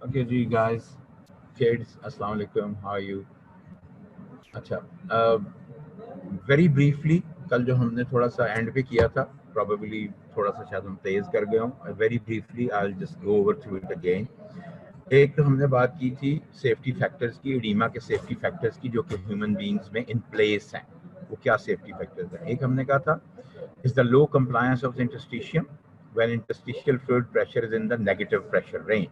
Okay जी guys, kids, अस्सलाम वालेकुम, how are you? अच्छा, वेरी ब्रीफली कल जो हमने थोड़ा सा एंड पे किया था, प्रॉबेबली थोड़ा सा शायद हम तेज कर गए हों। Very briefly I will just go over through it again. एक तो हमने बात की थी सेफ्टी फैक्टर्स की, एडीमा के सेफ्टी फैक्टर्स की, जो कि ह्यूमन बींग्स में इन प्लेस हैं। वो क्या सेफ्टी फैक्टर्स हैं? एक हमने कहा था is the low compliance of the interstitium when interstitial fluid pressure is in the negative pressure range.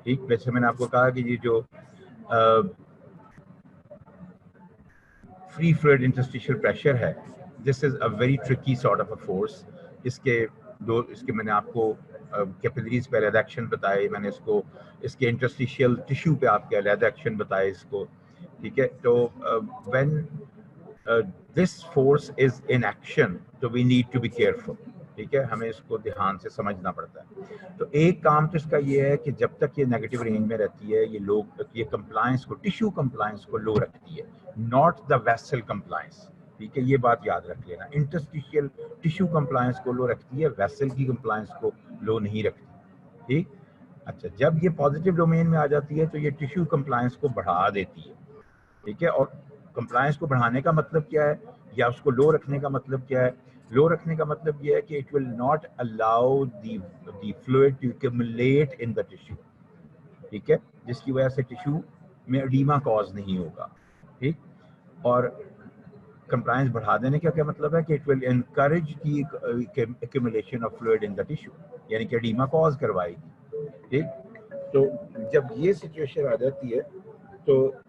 ठीक, वैसे मैंने आपको कहा कि ये जो फ्री फ्लूइड इंटरस्टिशियल प्रेशर है, this is a very tricky sort of a force. इसके मैंने आपको कैपिलरीज पे अलग एक्शन बताए, मैंने इसको इसके इंटरस्टिशियल टिश्यू पे आपके अलग एक्शन बताए इसको। ठीक है, तो when this force is in action तो we need to be careful. ठीक है, हमें इसको ध्यान से समझना पड़ता है। तो एक काम तो इसका ये है कि जब तक ये नेगेटिव रेंज में रहती है, ये कंप्लायंस को, टिश्यू कंप्लायंस को लो रखती है, नॉट द वेसल कंप्लायंस। ठीक है, ये बात याद रख लेना। इंटरस्टिशियल टिश्यू कंप्लायंस को लो रखती है, वेसल की कंप्लायंस को लो नहीं रखती। ठीक, अच्छा, जब ये पॉजिटिव डोमेन में आ जाती है तो ये टिश्यू कंप्लायंस को बढ़ा देती है। ठीक है, और कंप्लायंस को बढ़ाने का मतलब क्या है, या उसको लो रखने का मतलब क्या है? लो रखने का मतलब ये है कि it will not allow the fluid to accumulate in the tissue. ठीक है, जिसकी वजह से टिश्यू में एडीमा कॉज नहीं होगा। ठीक, और कंप्लायंस बढ़ा देने का क्या मतलब है कि it will encourage the accumulation of fluid in the tissue, यानी कि एडीमा कॉज करवाएगी। ठीक, तो जब ये सिचुएशन आ जाती है तो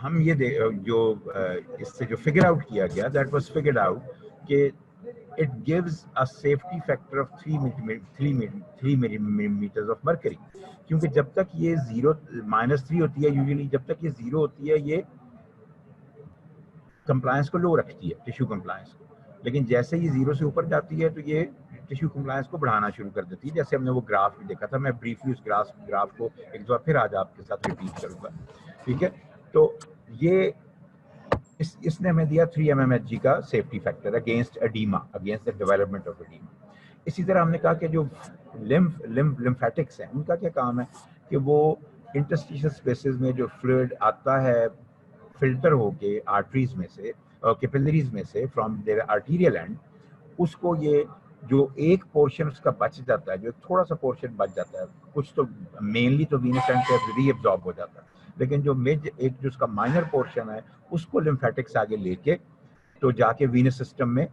हम ये जो इससे जो फिगर आउट किया गया, दैट वाज फिगर्ड आउट कि it gives a safety factor of 3 millimetres of mercury. क्योंकि जब तक ये -3 होती है, यूजुअली जब तक ये 0 होती है, ये कंप्लायंस को लो रखती है, टिश्यू कंप्लायंस को। लेकिन जैसे ये 0 से ऊपर जाती है तो ये टिश्यू कंप्लायंस को बढ़ाना शुरू कर देती है। जैसे हमने वो ग्राफ भी देखा था, मैं ब्रीफली उस ग्राफ को एक बार फिर आज आपके साथ रिपीट करूंगा। ठीक है, तो ये इसने हमें दिया 3 mmHg का safety factor against edema, against the development of edema. इसी तरह हमने कहा कि जो लिम्फेटिक्स हैं, उनका क्या काम है कि वो इंटरस्टिशियल स्पेसेस में जो फ्लूइड आता है फिल्टर होके आर्टरीज में से, कैपिलरीज में से, फ्रॉम देयर आर्टीरियल एंड, उसको ये जो एक पोर्शन उसका बच जाता है, जो थोड़ा सा पोर्शन बच जाता है, कुछ तो मेनली तो वीनस एंड से रीअब्जॉर्ब हो जाता है, लेकिन जो एक जो उसका माइनर पोर्शन है, उसको लिम्फेटिक्स आगे लेके तो जाके वीनस सिस्टम में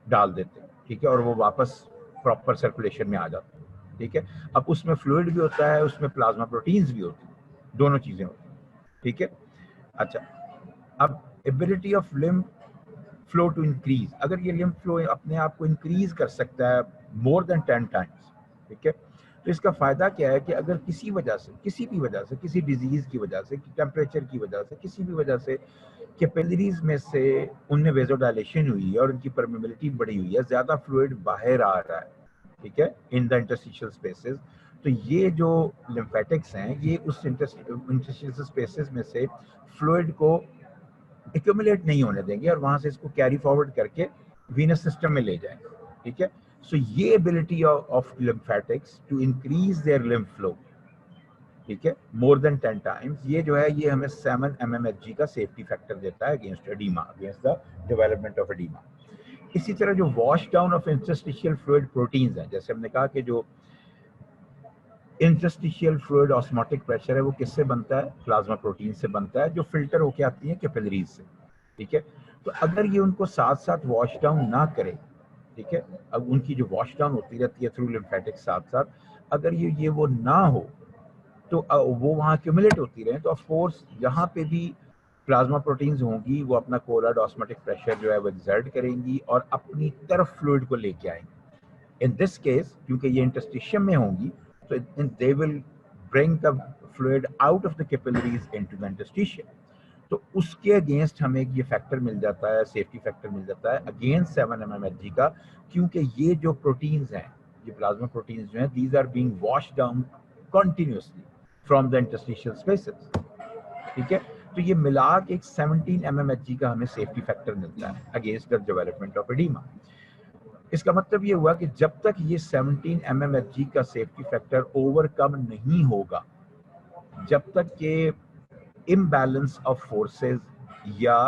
डाल देते हैं। ठीक है, और वो वापस प्रॉपर सर्कुलेशन में आ जाता है। ठीक है, अब उसमें फ्लूइड भी होता है, उसमें प्लाज्मा प्रोटीन्स भी होती हैं, दोनों चीजें होती हैं। ठीक है, अच्छा, अब ability of lymph flow to increase, अगर ये लिम्फ फ्लो अपने आप को इंक्रीज कर सकता है मोर देन 10 टाइम्स, ठीक है, तो इसका फायदा क्या है कि अगर किसी वजह से, किसी भी वजह से, किसी डिजीज की वजह से, टेम्परेचर की वजह से, किसी भी वजह से कैपिलरीज में से उनमें वेजोडाइलेशन हुई है और उनकी परमेबिलिटी बढ़ी हुई है, ज्यादा फ्लूइड बाहर आ रहा है, ठीक है, इन द इंटरस्टिशियल स्पेसेस, तो ये जो लिम्फेटिक्स हैं, ये उस इंटरस्टिशियल स्पेसेस में से फ्लूइड को एक्यूमुलेट नहीं होने देंगे और वहां से इसको कैरी फॉरवर्ड करके वीनस सिस्टम में ले जाएंगे। ठीक है, सो ये ability of lymphatics to increase their lymph flow, ठीक है, मोर देन 10 टाइम्स, ये जो है ये हमें 7 mmHg का सेफ्टी फैक्टर देता है against edema, against the development of edema. इसी तरह जो wash down of interstitial fluid proteins हैं, जैसे हमने कहा कि जो इंटरस्टिशियल फ्लूइड ऑस्मोटिक प्रेशर है वो किससे बनता है? प्लाज्मा प्रोटीन से बनता है, जो फिल्टर होके आती है कैपिलरीज से। ठीक है, तो अगर ये उनको साथ साथ वॉश डाउन ना करे, ठीक है, अब उनकी जो वॉश डाउन होती रहती है थ्रू लिम्फेटिक्स साथ साथ, अगर ये वो ना हो तो वो वहाँ एक्यूमुलेट होती रहे, तो ऑफ कोर्स यहाँ पे भी प्लाज्मा प्रोटीन्स होंगी, वो अपना कोलॉइड ऑस्मोटिक प्रेशर जो है वो एक्सर्ट करेंगी और अपनी तरफ फ्लूइड को लेके आएंगी। In this case, क्योंकि ये इंटरस्टिशियम में होंगी, तो they will bring the fluid out of the capillaries into the interstitium. तो उसके अगेंस्ट हमें ये फैक्टर मिल जाता है, सेफ्टी फैक्टर मिल जाता है अगेंस्ट 7 mmHg का, क्योंकि ये जो प्रोटीन्स हैं, ये प्लाज्मा प्रोटीन्स जो हैं, these are being washed down continuously from the interstitial spaces. ठीक है, तो ये मिला के एक 17 mmHg का हमें सेफ्टी फैक्टर मिलता है against the development of edema. इसका मतलब ये हुआ कि जब तक ये 17 mmHg का सेफ्टी फैक्टर ओवरकम नहीं होगा, जब तक ये इम्बैलेंस ऑफ फोर्सेस या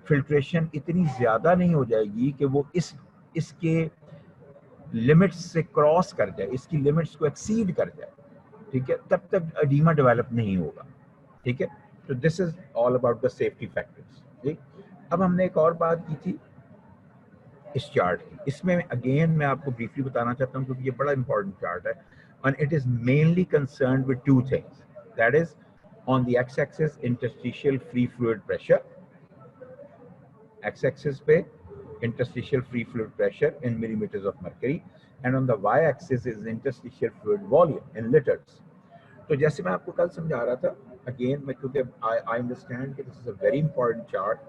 फिल्ट्रेशन इतनी ज्यादा नहीं हो जाएगी कि वो इसके लिमिट्स से क्रॉस कर जाए, इसकी लिमिट्स को एक्सीड कर जाए, ठीक है, तब तक एडीमा डेवलप नहीं होगा, ठीक है। तो this is all about the safety factors, ठीक। अब हमने एक और बात की थी इस चार्ट की, इसमें अगेन मैं आपको ब्रीफली बताना चाहता हूँ क्योंकि ये बड़ा इंपॉर्टेंट चार्ट है, and it is mainly concerned with two things, that is on the x-axis interstitial free fluid pressure, x-axis पे interstitial free fluid pressure in millimeters of mercury, and on the y-axis is interstitial fluid volume in liters. तो जैसे मैं आपको कल समझा रहा था, again मैं क्योंकि आई अंडरस्टैंड कि this is a very important chart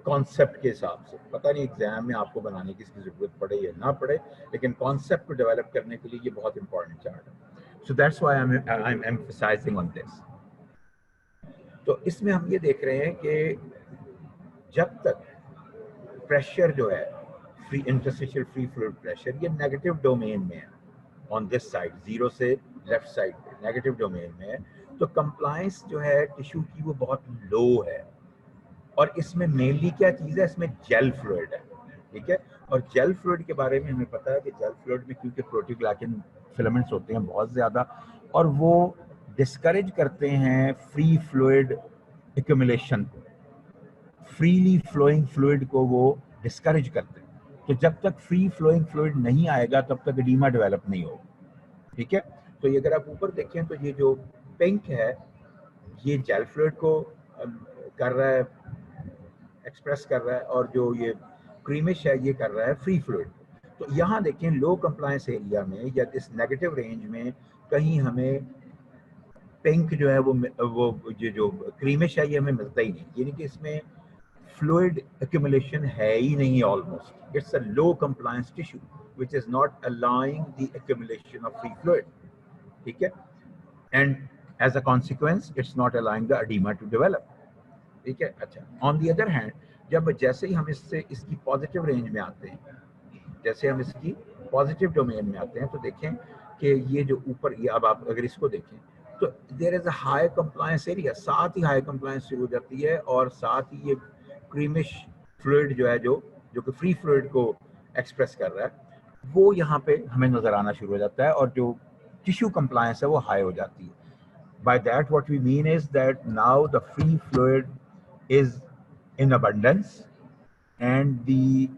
concept के हिसाब से, पता नहीं एग्जाम में आपको बनाने की इसकी जरूरत पड़े या ना पड़े, लेकिन कॉन्सेप्ट को डेवलप करने के लिए ये बहुत इंपॉर्टेंट चार्ट है। So that's why I am emphasising on this. तो इसमें हम ये देख रहे हैं कि जब तक प्रेशर जो है free interstitial free fluid pressure ये नेगेटिव डोमेन में है, ऑन दिस साइड जीरो से लेफ्ट साइड पे नेगेटिव डोमेन में है, तो कंप्लायंस जो है टिश्यू की वो बहुत लो है। और इसमें मेनली क्या चीज़ है, इसमें जेल फ्लूइड है, ठीक है। और जेल फ्लूइड के बारे में हमें पता है कि जेल फ्लूइड में क्योंकि प्रोटीग्लाइकन फिलामेंट्स होते हैं बहुत ज़्यादा, और वो डिस्करेज करते हैं फ्री फ्लूइड एक्यूमुलेशन को, फ्रीली फ्लोइंग फ्लूइड को वो डिस्करेज करते हैं। तो जब तक फ्री फ्लोइंग फ्लूइड नहीं आएगा तब तक एडीमा डेवलप नहीं होगा, ठीक है। तो ये अगर आप ऊपर देखें तो ये जो पिंक है ये जेल फ्लूइड को कर रहा है, एक्सप्रेस कर रहा है, और जो ये क्रीमिश है ये कर रहा है फ्री फ्लूइड। तो यहाँ देखें लो कंप्लायंस एरिया में या इस नेगेटिव रेंज में कहीं हमें पिंक जो है वो ये जो क्रीमिश है ये हमें मिलता ही नहीं, यानी कि इसमें फ्लूइड एक्यूमुलेशन है ही नहीं almost. It's a low compliance tissue which is not allowing the accumulation of free fluid, ठीक है, and as a consequence it's not allowing the edema to develop, ठीक है। अच्छा, ऑन दी अदर हैंड जब जैसे ही हम इसकी पॉजिटिव रेंज में आते हैं, जैसे हम इसकी पॉजिटिव डोमेन में आते हैं, तो देखें कि ये जो ऊपर ये, अब आप अगर इसको देखें तो there is a high compliance area, साथ ही हाई कंप्लायंस शुरू हो जाती है, और साथ ही ये क्रीमिश फ्लूइड जो है जो कि फ्री फ्लूइड को एक्सप्रेस कर रहा है वो यहाँ पे हमें नजर आना शुरू हो जाता है, और जो टिश्यू कंप्लायंस है वो हाई हो जाती है। By that what we mean is that now the free fluid is in abundance and the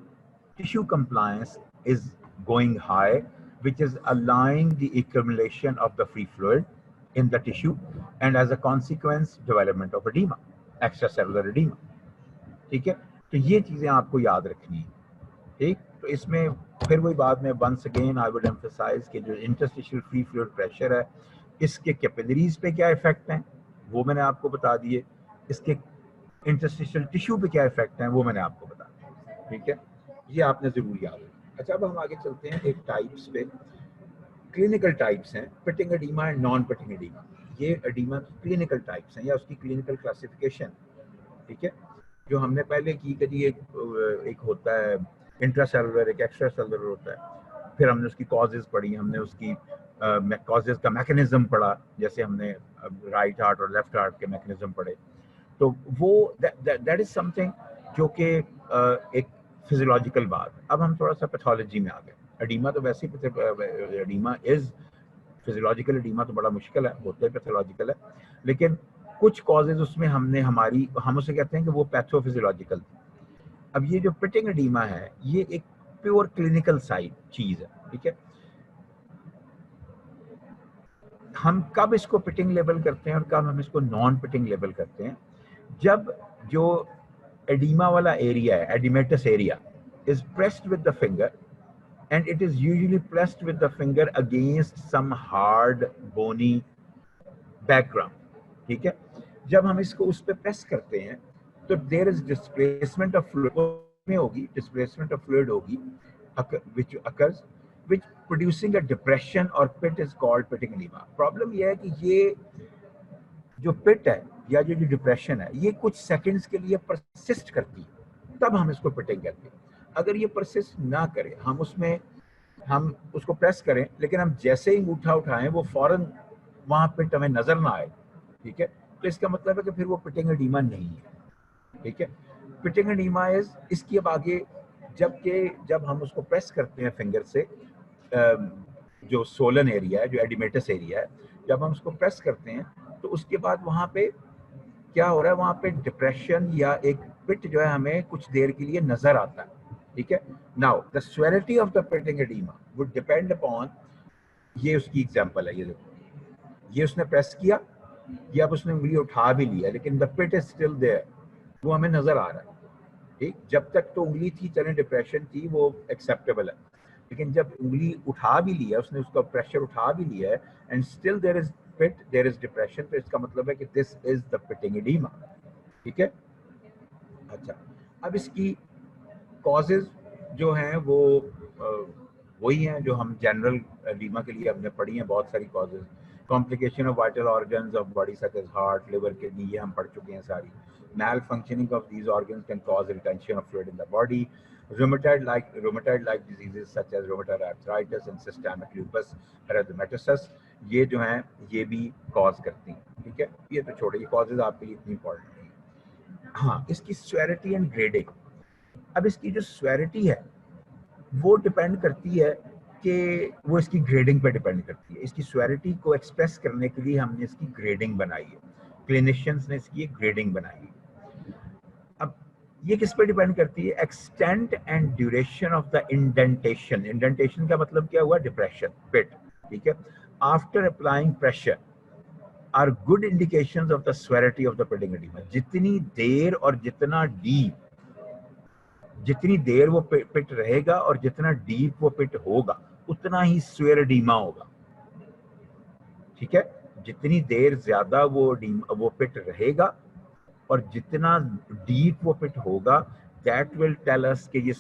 tissue compliance is going high, which is allowing the accumulation of the free fluid in the tissue and as a consequence development of edema, extracellular edema, ठीक है। तो ये चीजें आपको याद रखनी है, ठीक। तो इसमें फिर वही बात में once again I would emphasise कि जो इंटरस्टिशियल फ्री फ्लूइड प्रेशर है इसके कैपिलरीज पे क्या इफेक्ट हैं वो मैंने आपको बता दिए, इसके इंटरस्टिशियल टिश्यू पे क्या इफेक्ट हैं वो मैंने आपको बता दिया, ठीक है। ये आपने जरूर याद रखना। अच्छा, अब हम आगे चलते हैं एक टाइप्स पे, क्लिनिकल टाइप्स हैं pitting edema and non pitting edema. ये एडीमा की क्लिनिकल टाइप्स हैं या उसकी क्लिनिकल क्लासिफिकेशन, ठीक है, जो हमने पहले की कि एक होता है इंट्रासेलुलर, एक एक्स्ट्रा सेलुलर होता है, फिर हमने उसकी कॉजेज पढ़ी, हमने उसकी कॉजेज का मैकेनिज्म पढ़ा, जैसे हमने राइट हार्ट और लेफ्ट हार्ट के मैकेनिज्म पढ़े। तो वो दैट इज समथिंग जो कि एक फिजियोलॉजिकल बात। अब हम थोड़ा सा पैथोलॉजी में आ गए। एडीमा तो वैसे ही एडीमा इज फिजियोलॉजिकल, एडीमा तो बड़ा मुश्किल है, होता है पैथोलॉजिकल है, लेकिन कुछ कॉजेज उसमें हम उसे कहते हैं कि वो पैथोफिजियोलॉजिकल। अब ये जो पिटिंग एडीमा है ये एक प्योर क्लिनिकल साइड चीज है, ठीक है। हम कब इसको पिटिंग लेबल करते हैं और कब हम इसको नॉन पिटिंग लेबल करते हैं, जब जो एडीमा वाला एरिया है, oedematous area, is pressed with the finger and it is usually pressed with the finger against some hard bony background, ठीक है। जब हम इसको उस पे प्रेस करते हैं तो there is displacement of fluid में होगी, डिस्प्लेसमेंट ऑफ फ्लूइड होगी which occurs which producing a depression or pit is called pitting edema। Problem यह है कि ये जो पिट है या जो डिप्रेशन है ये कुछ सेकंड्स के लिए परसिस्ट करती है, तब हम इसको पिटिंग कहते हैं। अगर ये परसिस्ट ना करे, हम उसको प्रेस करें, लेकिन हम जैसे ही अंगूठा उठाएं वो फौरन वहां पिट हमें नजर ना आए, ठीक है, तो इसका मतलब है कि फिर वो पिटिंग एडीमा नहीं है, ठीक है। पिटिंग एडीमा इज इसकी अब आगे, जब हम उसको प्रेस करते हैं फिंगर से, जो सोलन एरिया है, जो एडिमेटस एरिया है, जब हम उसको प्रेस करते हैं तो उसके बाद वहां पे क्या हो रहा है, वहां पे डिप्रेशन या एक पिट जो है हमें कुछ देर के लिए नजर आता है, ठीक है। Now the severity of the pitting oedema would depend upon, ये उसकी एग्जांपल है, ये देखो, ये उसने प्रेस किया, ये अब उसने उंगली उठा भी लिया, लेकिन the pit is still there, वो हमें नजर आ रहा है, ठीक। जब तक तो उंगली थी, चले डिप्रेशन थी, वो एक्सेप्टेबल है, लेकिन जब उंगली उठा भी लिया उसने, उसका प्रेशर उठा भी लिया है, and still there is pit, there is depression, तो इसका मतलब है कि this is the pitting edema, ठीक है। अच्छा, अब इसकी कॉजेज जो हैं वो वही हैं जो हम जनरल एडीमा के लिए हमने पढ़ी हैं, बहुत सारी causes. Complication of vital organs of body such as heart, liver, kidney, ये हम पढ़ चुके हैं सारी। malfunctioning of these organs can cause retention of fluid in the body. Rheumatoid-like diseases such as rheumatoid arthritis and systemic lupus erythematosus, ये जो हैं ये भी कॉज करती हैं, ठीक है। ये तो छोड़े, ये कॉजेज आपके लिए इतनी इंपॉर्टेंट नहीं है। हाँ, इसकी स्वेरिटी एंड ग्रेडिंग। अब इसकी जो स्वेरिटी है वो डिपेंड करती है कि वो इसकी ग्रेडिंग पे डिपेंड करती है। इसकी स्वेरिटी को एक्सप्रेस करने के लिए हमने इसकी ग्रेडिंग बनाई है, क्लिनिशियंस ने इसकी ग्रेडिंग बनाई है। अब ये किस पे डिपेंड करती है, extent and duration of the indentation. Indentation का मतलब क्या हुआ, डिप्रेशन, पिट, ठीक है। After applying pressure are good indications of the severity of the pitting oedema. जितनी देर और जितना डीप, जितनी देर वो पिट रहेगा और जितना डीप वो पिट होगा उतना ही स्वेयर एडीमा होगा, ठीक है। जितनी देर ज्यादा वो पिट रहेगा और जितना डीप वो पिट होगा, दैट विल टेल अस कि ये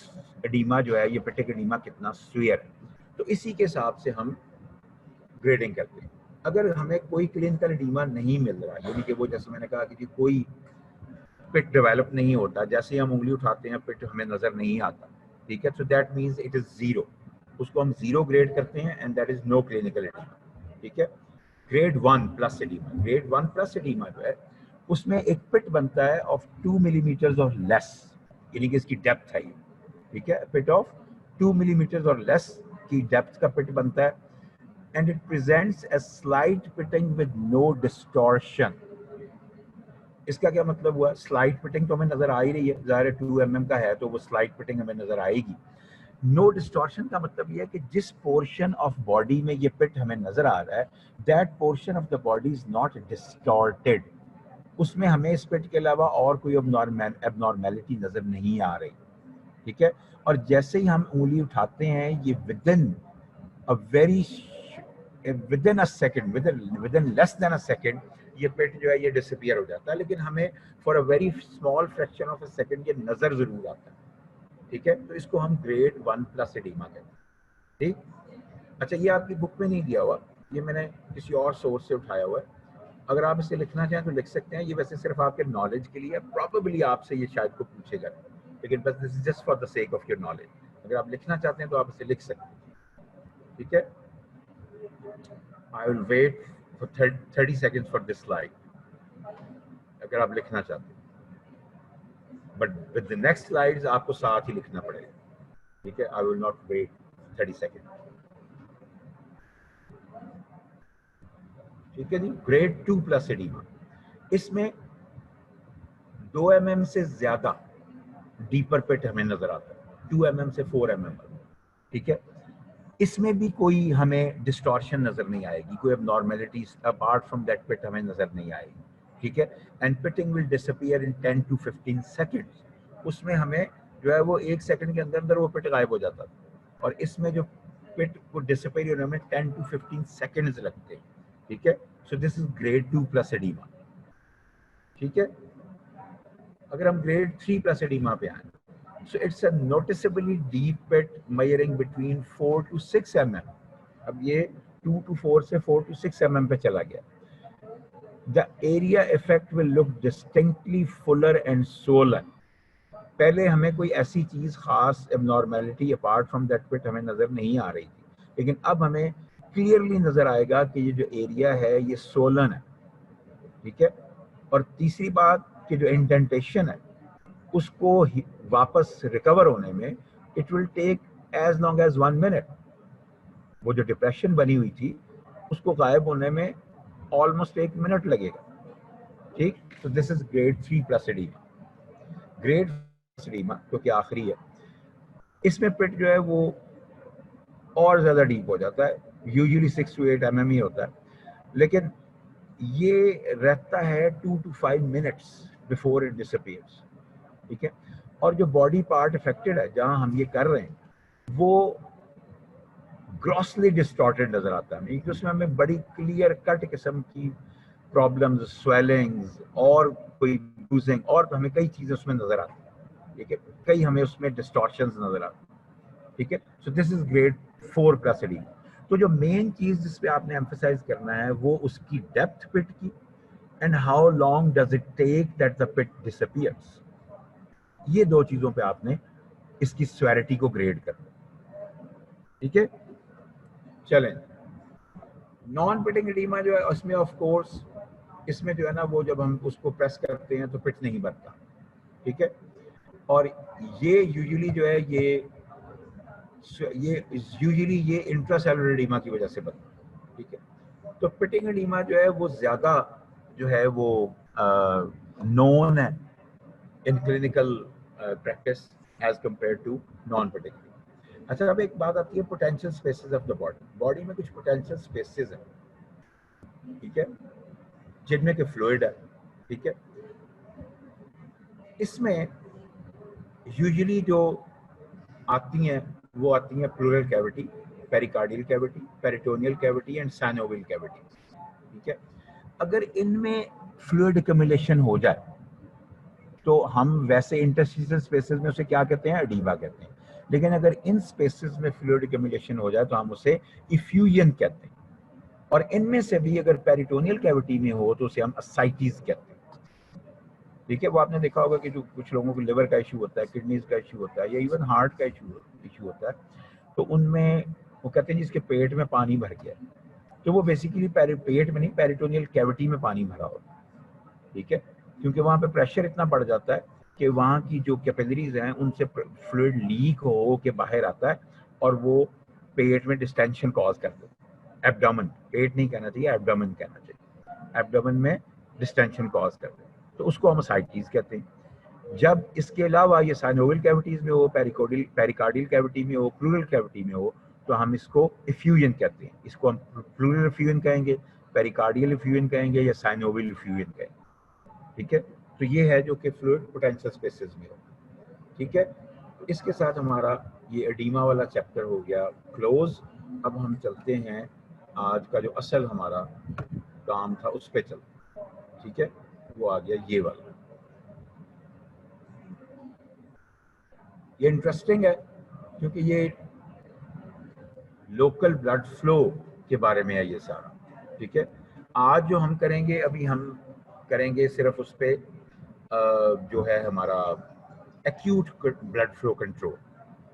एडीमा जो है, ये पिटिक एडीमा कितना स्वेयर है। तो इसी के हिसाब से हम ग्रेडिंग करते हैं। अगर हमें कोई क्लिनिकल एडीमा नहीं मिल रहा, यानी कि वो, जैसे मैंने कहा कि कोई पिट डेवलप नहीं होता, जैसे ही हम उंगली उठाते हैं पिट हमें नजर नहीं आता, ठीक है, so that means it is zero, उसको हम जीरो ग्रेड करते हैं, and that is no clinical edema, ठीक है। Grade 1 plus edema, grade 1 plus edema जो है उसमें एक पिट बनता है ऑफ 2 मिलीमीटर्स और लेस, यानी कि इसकी डेप्थ है, ठीक है, पिट ऑफ 2 मिलीमीटर्स और लेस की डेप्थ का पिट बनता है, and it presents a slight pitting with no distortion. इसका क्या मतलब हुआ, स्लाइट पिटिंग तो हमें नजर आ ही रही है, ज़ाहिर है 2 mm का है तो वो स्लाइट पिटिंग हमें नजर आएगी। नो डिस्टॉर्शन का मतलब ये है कि जिस पोर्शन ऑफ बॉडी में ये पिट हमें नजर आ रहा है, that portion of the body is not distorted, उसमें हमें इस पिट के अलावा और कोई एबनॉर्मेलिटी नजर नहीं आ रही, ठीक है। और जैसे ही हम उंगली उठाते हैं, ये within a second, within less than a second, ये पिट जो है ये डिसअपीयर हो जाता है, लेकिन हमें for a very small fraction of a second ये नजर जरूर आता है, ठीक है। तो इसको हम ग्रेड 1 प्लस एडीमा कहते हैं, ठीक। अच्छा, ये आपकी बुक में नहीं दिया हुआ, ये मैंने किसी और सोर्स से उठाया हुआ है। अगर आप इसे लिखना चाहें तो लिख सकते हैं, ये वैसे सिर्फ आपके नॉलेज के लिए, प्रोबेबली आपसे ये शायद को पूछेगा, लेकिन बस this is just for the sake of your knowledge. अगर आप लिखना चाहते हैं तो आप इसे लिख सकते हैं, ठीक है। I will wait for 30 seconds for this slide, अगर आप लिखना चाहते हैं, but with the next slides आपको साथ ही लिखना पड़ेगा, ठीक है। I will not wait 30 second, ठीक है जी। ग्रेड 2 प्लस एडीमा, इसमें 2 mm से ज्यादा डीपर पिट हमें नजर आता है, 2 mm से 4 mm, ठीक है। इसमें भी कोई हमें डिस्टॉर्शन नजर नहीं आएगी, कोई एबनॉर्मेलिटीज अपार्ट फ्रॉम दैट पिट हमें नजर नहीं आएगी, ठीक है। And pitting will disappear in 10 to 15 seconds, उसमें हमें जो है वो 1 सेकंड के अंदर अंदर वो पिट गायब हो जाता था, और इसमें जो पिट को डिसअपीयर होने में 10 to 15 सेकेंड्स लगते हैं, ठीक है। So this is grade 2 plus oedema, ठीक है। अगर हम ग्रेड 3 प्लस एडीमा पे आए, so it's a noticeably deep pit measuring between 4 to 6 mm. अब ये 2 to 4 से 4 to 6 mm पे चला गया। The area effect will look distinctly fuller and swollen. पहले हमें कोई ऐसी चीज़ ख़ास एबनॉर्मेलिटी अपार्ट फ्रॉम दैट पिट हमें नज़र नहीं आ रही थी, लेकिन अब हमें क्लियरली नज़र आएगा कि ये जो एरिया है ये सोलन है, ठीक है। और तीसरी बात कि जो इंडेंटेशन है उसको वापस रिकवर होने में it will take as long as 1 minute. वो जो डिप्रेशन बनी हुई थी उसको गायब होने में ऑलमोस्ट 1 मिनट लगेगा, ठीक। तो this is grade 3 plus edema. Grade oedema क्योंकि आखिरी है, इसमें पिट जो है वो और ज़्यादा डीप हो जाता है, यूजुअली 6 to 8 mm ही होता है, लेकिन ये रहता है 2 to 5 minutes before it disappears, ठीक है। और जो बॉडी पार्ट अफेक्टेड है जहां हम ये कर रहे हैं वो ग्रॉसली डिस्टॉर्टेड नजर आता है, क्योंकि उसमें हमें बड़ी क्लियर कट किस्म की प्रॉब्लम्स, स्वेलिंग्स और कोई लूजिंग और हमें कई चीजें उसमें नजर आती हैं, ठीक है। कई हमें उसमें डिस्टॉर्शंस नजर आती हैं, ठीक है। So this is grade 4 plus oedema. तो जो मेन चीज जिस पे आपने एम्फसाइज करना है वो उसकी डेप्थ पिट की and how long does it take that the pit disappears. ये दो चीजों पे आपने इसकी स्वेरिटी को ग्रेड करना, ठीक है। चलें, नॉन पिटिंग एडीमा जो है उसमें ऑफ कोर्स इसमें जो है ना वो जब हम उसको प्रेस करते हैं तो पिट नहीं बनता, ठीक है। और ये यूजुअली जो है ये यूजुअली ये इंट्रासेलुलर एडीमा की वजह से बनता है, ठीक है। तो पिटिंग एडीमा जो है वो ज्यादा जो है वो नोन है in clinical practice as compare to non pitting. अच्छा, अब एक बात आती है potential spaces of the body. Body में कुछ पोटेंशियल स्पेसेस हैं, ठीक है, जिनमें के फ्लूइड है, ठीक है। इसमें यूजुअली जो आती हैं वो आती हैं pleural cavity, pericardial cavity, peritoneal cavity and synovial cavity, ठीक है। अगर इनमें फ्लूइड एक्युमुलेशन हो जाए तो हम वैसे इंटरस्टिशियल स्पेसेस में उसे क्या कहते हैं, एडीमा कहते हैं। लेकिन अगर इन स्पेसेस में फ्लूइड एक्युमुलेशन हो जाए तो हम उसे इफ्यूजन कहते हैं। और इनमें से भी अगर पेरिटोनियल कैविटी में हो तो उसे हम असाइटिस कहते हैं, ठीक है। वो आपने देखा होगा कि जो कुछ लोगों को लिवर का इशू होता है, किडनीज का इशू होता है या इवन हार्ट का इशू होता है, तो उनमें वो कहते हैं जिसके पेट में पानी भर गया, तो वो बेसिकली पेट में नहीं, पेरिटोनियल कैविटी में पानी भरा होता है, ठीक है। क्योंकि वहाँ पे प्रेशर इतना बढ़ जाता है कि वहाँ की जो कैपिलरीज हैं उनसे फ्लूइड लीक हो के बाहर आता है और वो पेट में डिस्टेंशन कॉज कर देता है। एब्डोमेन, पेट नहीं कहना चाहिए, एब्डोमेन कहना चाहिए। एब्डोमेन में डिस्टेंशन कॉज कर देता है, तो उसको हम असाइटिस कहते हैं। जब इसके अलावा ये साइनोवियल कैविटीज में हो, पेरिकार्डियल कैविटी में हो, प्लूरल कैविटी में हो, तो हम इसको इफ्यूजन कहते हैं। इसको हम प्लूरल इफ्यूजन कहेंगे, पेरिकार्डियल इफ्यूजन कहेंगे या साइनोवियल इफ्यूजन कहेंगे, ठीक है। तो ये है जो कि फ्लूइड पोटेंशियल स्पेसेस में हो, ठीक है। तो इसके साथ हमारा ये एडीमा वाला चैप्टर हो गया क्लोज। अब हम चलते हैं आज का जो असल हमारा काम था उस पर चलते हैं, ठीक है। वो आ गया ये वाला। ये इंटरेस्टिंग है क्योंकि ये लोकल ब्लड फ्लो के बारे में है ये सारा, ठीक है। आज जो हम करेंगे, अभी हम करेंगे सिर्फ उस पर जो है हमारा एक्यूट ब्लड फ्लो कंट्रोल,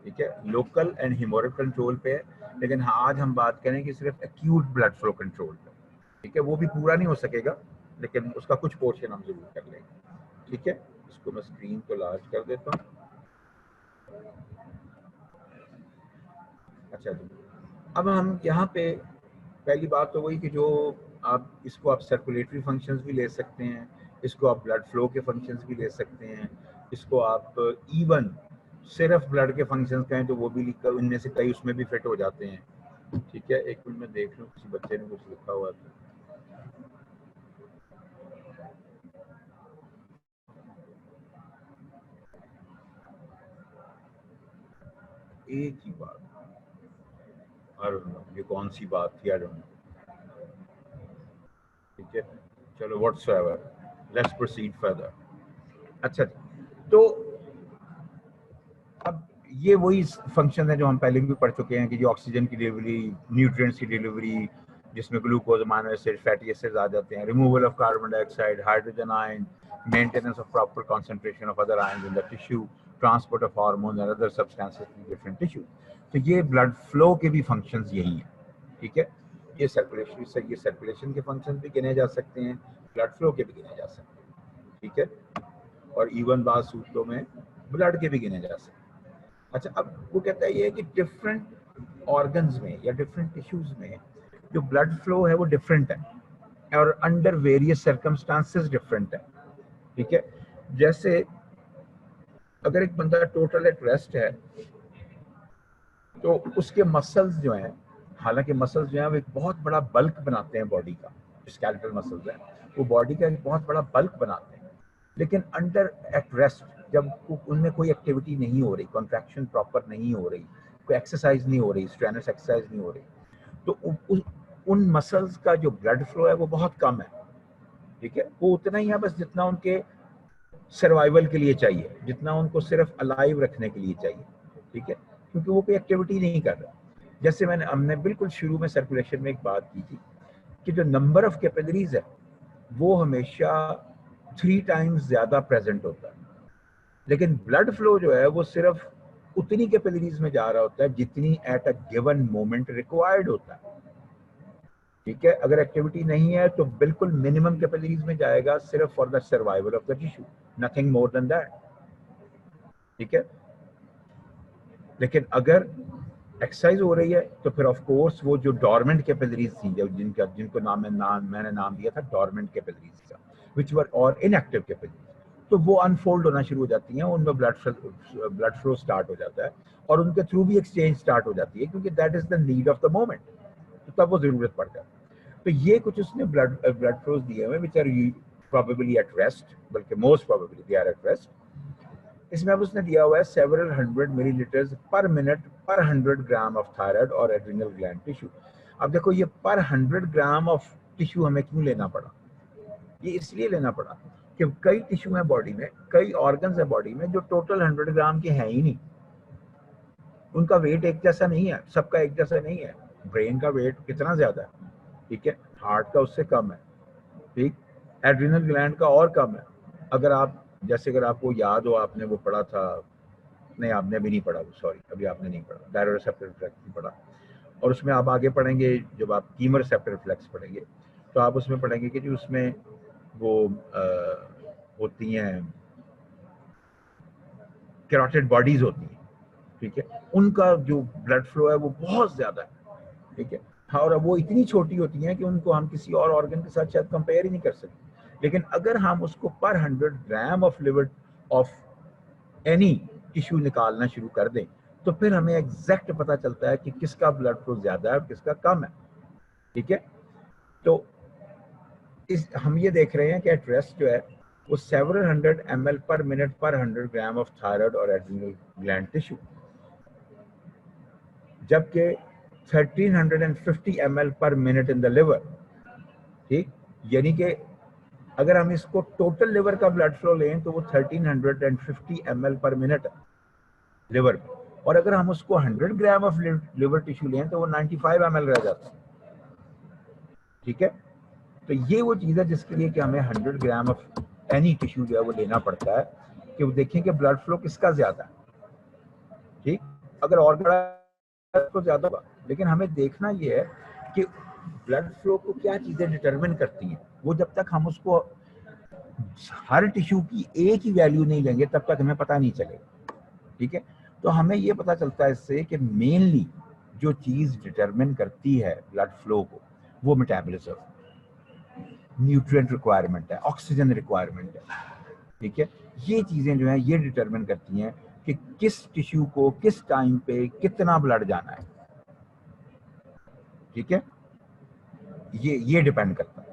ठीक है। लोकल एंड हीमोरल कंट्रोल पे है, लेकिन हाँ आज हम बात करेंगे सिर्फ एक्यूट ब्लड फ्लो कंट्रोल पे, ठीक है। वो भी पूरा नहीं हो सकेगा लेकिन उसका कुछ पोर्शन हम जरूर कर लेंगे, ठीक है। इसको मैं स्क्रीन को लार्ज कर देता हूँ। अच्छा जी, अब हम यहाँ पे पहली बात तो वही कि जो आप इसको आप सर्कुलेटरी फंक्शंस भी ले सकते हैं, इसको आप ब्लड फ्लो के फंक्शंस भी ले सकते हैं, इसको आप इवन सिर्फ ब्लड के फंक्शंस कहें तो वो भी इनमें से कई उसमें भी फिट हो जाते हैं, ठीक है। एक मिनट में देख लूँ किसी बच्चे ने कुछ लिखा हुआ था। एक ही बात, आई डोंट नो ये कौन सी बात थी, आई डोंट नो, ठीक है। चलो व्हाट्सएवर, लेट्स प्रोसीड फर्दर। अच्छा, तो अब ये वही फंक्शन है जो हम पहले भी पढ़ चुके हैं कि जो ऑक्सीजन की डिलीवरी, न्यूट्रिएंट्स की डिलीवरी, जिसमें glucose, amino acid, fatty acids आ जाते हैं, removal of carbon dioxide, hydrogen ion, maintenance of proper concentration of other ions in the tissue, transport of hormone और other substances to different tissue. तो ये blood flow के भी functions यही हैं, ठीक है। ये सर्कुलेशन के फंक्शन भी गिने जा सकते हैं, ब्लड फ्लो के भी गिने जा सकते हैं, ठीक है। और इवन बाद सूत्रों में ब्लड के भी गिने जा सकते हैं। अच्छा, अब वो कहता है ये कि डिफरेंट ऑर्गन्स में या डिफरेंट टिश्यूज में जो ब्लड फ्लो है वो डिफरेंट है और अंडर वेरियस सर्कमस्टांसेस डिफरेंट है, ठीक है। जैसे अगर एक बंदा टोटल एट रेस्ट है तो उसके मसल्स जो हैं, हालांकि मसल्स जो हैं वो एक बहुत बड़ा बल्क बनाते हैं बॉडी का, स्केलेटल मसल्स हैं वो बॉडी का एक बहुत बड़ा बल्क बनाते हैं, लेकिन अंडर एट रेस्ट जब उनमें कोई एक्टिविटी नहीं हो रही, कॉन्ट्रैक्शन प्रॉपर नहीं हो रही, कोई एक्सरसाइज नहीं हो रही, स्ट्रेनस एक्सरसाइज नहीं हो रही, तो उन मसल्स का जो ब्लड फ्लो है वो बहुत कम है, ठीक है। वो उतना ही है बस जितना उनके सर्वाइवल के लिए चाहिए, जितना उनको सिर्फ अलाइव रखने के लिए चाहिए, ठीक है, क्योंकि वो कोई एक्टिविटी नहीं कर रहा। जैसे हमने बिल्कुल शुरू में सर्कुलेशन में एक बात की थी कि जो नंबर ऑफ कैपिलरीज है वो हमेशा 3 टाइम्स ज्यादा प्रेजेंट होता है, लेकिन ब्लड फ्लो जो है वो सिर्फ उतनी कैपिलरीज में जा रहा होता है जितनी at a given moment required होता है, ठीक है। अगर एक्टिविटी नहीं है तो बिल्कुल मिनिमम कैपिलरीज में जाएगा, सिर्फ for the survival of the tissue, nothing more than that, ठीक है। लेकिन अगर एक्सरसाइज हो रही है तो फिर ऑफ कोर्स वो जो डॉर्मेंट कैपिलरीज थी, जिनको मैंने नाम दिया था डॉर्मेंट कैपिलरीज का, विच वर और इनएक्टिव कैपिलरीज, तो वो अनफोल्ड होना शुरू हो जाती हैं, उनमें ब्लड फ्लो स्टार्ट हो जाता है और उनके थ्रू भी एक्सचेंज स्टार्ट हो जाती है, क्योंकि that is the need of the moment, तो तब वो जरूरत पड़ जाती है। तो ये कुछ उसने ब्लड फ्लोज दिए हुए which are probably at rest, बल्कि most probably they are at rest. इसमें अब उसने दिया हुआ है सेवरल 100 मिलीलीटर्स पर मिनट पर 100 ग्राम ऑफ थायराइड और एड्रिनल ग्लैंड टिश्यू। अब देखो ये पर 100 ग्राम ऑफ टिश्यू हमें क्यों लेना पड़ा? ये इसलिए लेना पड़ा कि कई टिश्यू हैं बॉडी में, कई ऑर्गन्स हैं बॉडी में जो टोटल 100 ग्राम के हैं ही नहीं, उनका वेट एक जैसा नहीं है, सबका एक जैसा नहीं है। ब्रेन का वेट कितना ज्यादा है, ठीक है, हार्ट का उससे कम है, ठीक, एड्रिनल ग्लैंड का और कम है। अगर आपको याद हो, आपने वो पढ़ा था, नहीं आपने अभी नहीं पढ़ा, सॉरी अभी आपने नहीं पढ़ा, डायरोसेप्टर रिफ्लेक्स नहीं पढ़ा, और उसमें आप आगे पढ़ेंगे जब आप कीमर सेप्टर रिफ्लेक्स पढ़ेंगे तो आप उसमें पढ़ेंगे कि जो उसमें वो होती हैं कैरोटिड बॉडीज होती हैं, ठीक है, उनका जो ब्लड फ्लो है वो बहुत ज्यादा है, ठीक है। हाँ, और वो इतनी छोटी होती हैं कि उनको हम किसी और ऑर्गन के साथ शायद कंपेयर ही नहीं कर सकते, लेकिन अगर हम उसको पर 100 gram of liver of any tissue निकालना शुरू कर दें तो फिर हमें एग्जैक्ट पता चलता है कि किसका ब्लड फ्लो ज्यादा है और किसका कम है, ठीक है। तो हम ये देख रहे हैं कि एट रेस्ट जो है वो 700 ml पर मिनट पर 100 ग्राम ऑफ थायराइड और एड्रिनल ग्लैंड टिश्यू, जबकि 1350 ml पर मिनट इन द लिवर, ठीक, यानी कि अगर हम इसको टोटल लिवर का ब्लड फ्लो लें तो वो 1350 ml पर मिनट लिवर में, और अगर हम उसको 100 ग्राम ऑफ लिवर टिश्यू लें तो वो 95 ml रह जाता है, ठीक है। तो ये वो चीज़ है जिसके लिए कि हमें 100 ग्राम ऑफ एनी टिश्यू जो है वो लेना पड़ता है कि वो देखें कि ब्लड फ्लो किसका ज्यादा है, ठीक। अगर और बड़ा तो ज्यादा होगा, लेकिन हमें देखना ये है कि ब्लड फ्लो को क्या चीजें डिटरमिन करती हैं। वो जब तक हम उसको हर टिश्यू की एक ही वैल्यू नहीं लेंगे तब तक हमें पता नहीं चलेगा, ठीक है। तो हमें ये पता चलता है इससे कि मेनली जो चीज डिटरमिन करती है ब्लड फ्लो को वो मेटाबॉलिज्म, न्यूट्रिएंट रिक्वायरमेंट है, ऑक्सीजन रिक्वायरमेंट है, ठीक है। ये चीजें जो हैं ये डिटरमिन करती हैं कि किस टिश्यू को किस टाइम पे कितना ब्लड जाना है, ठीक है। ये डिपेंड करता है,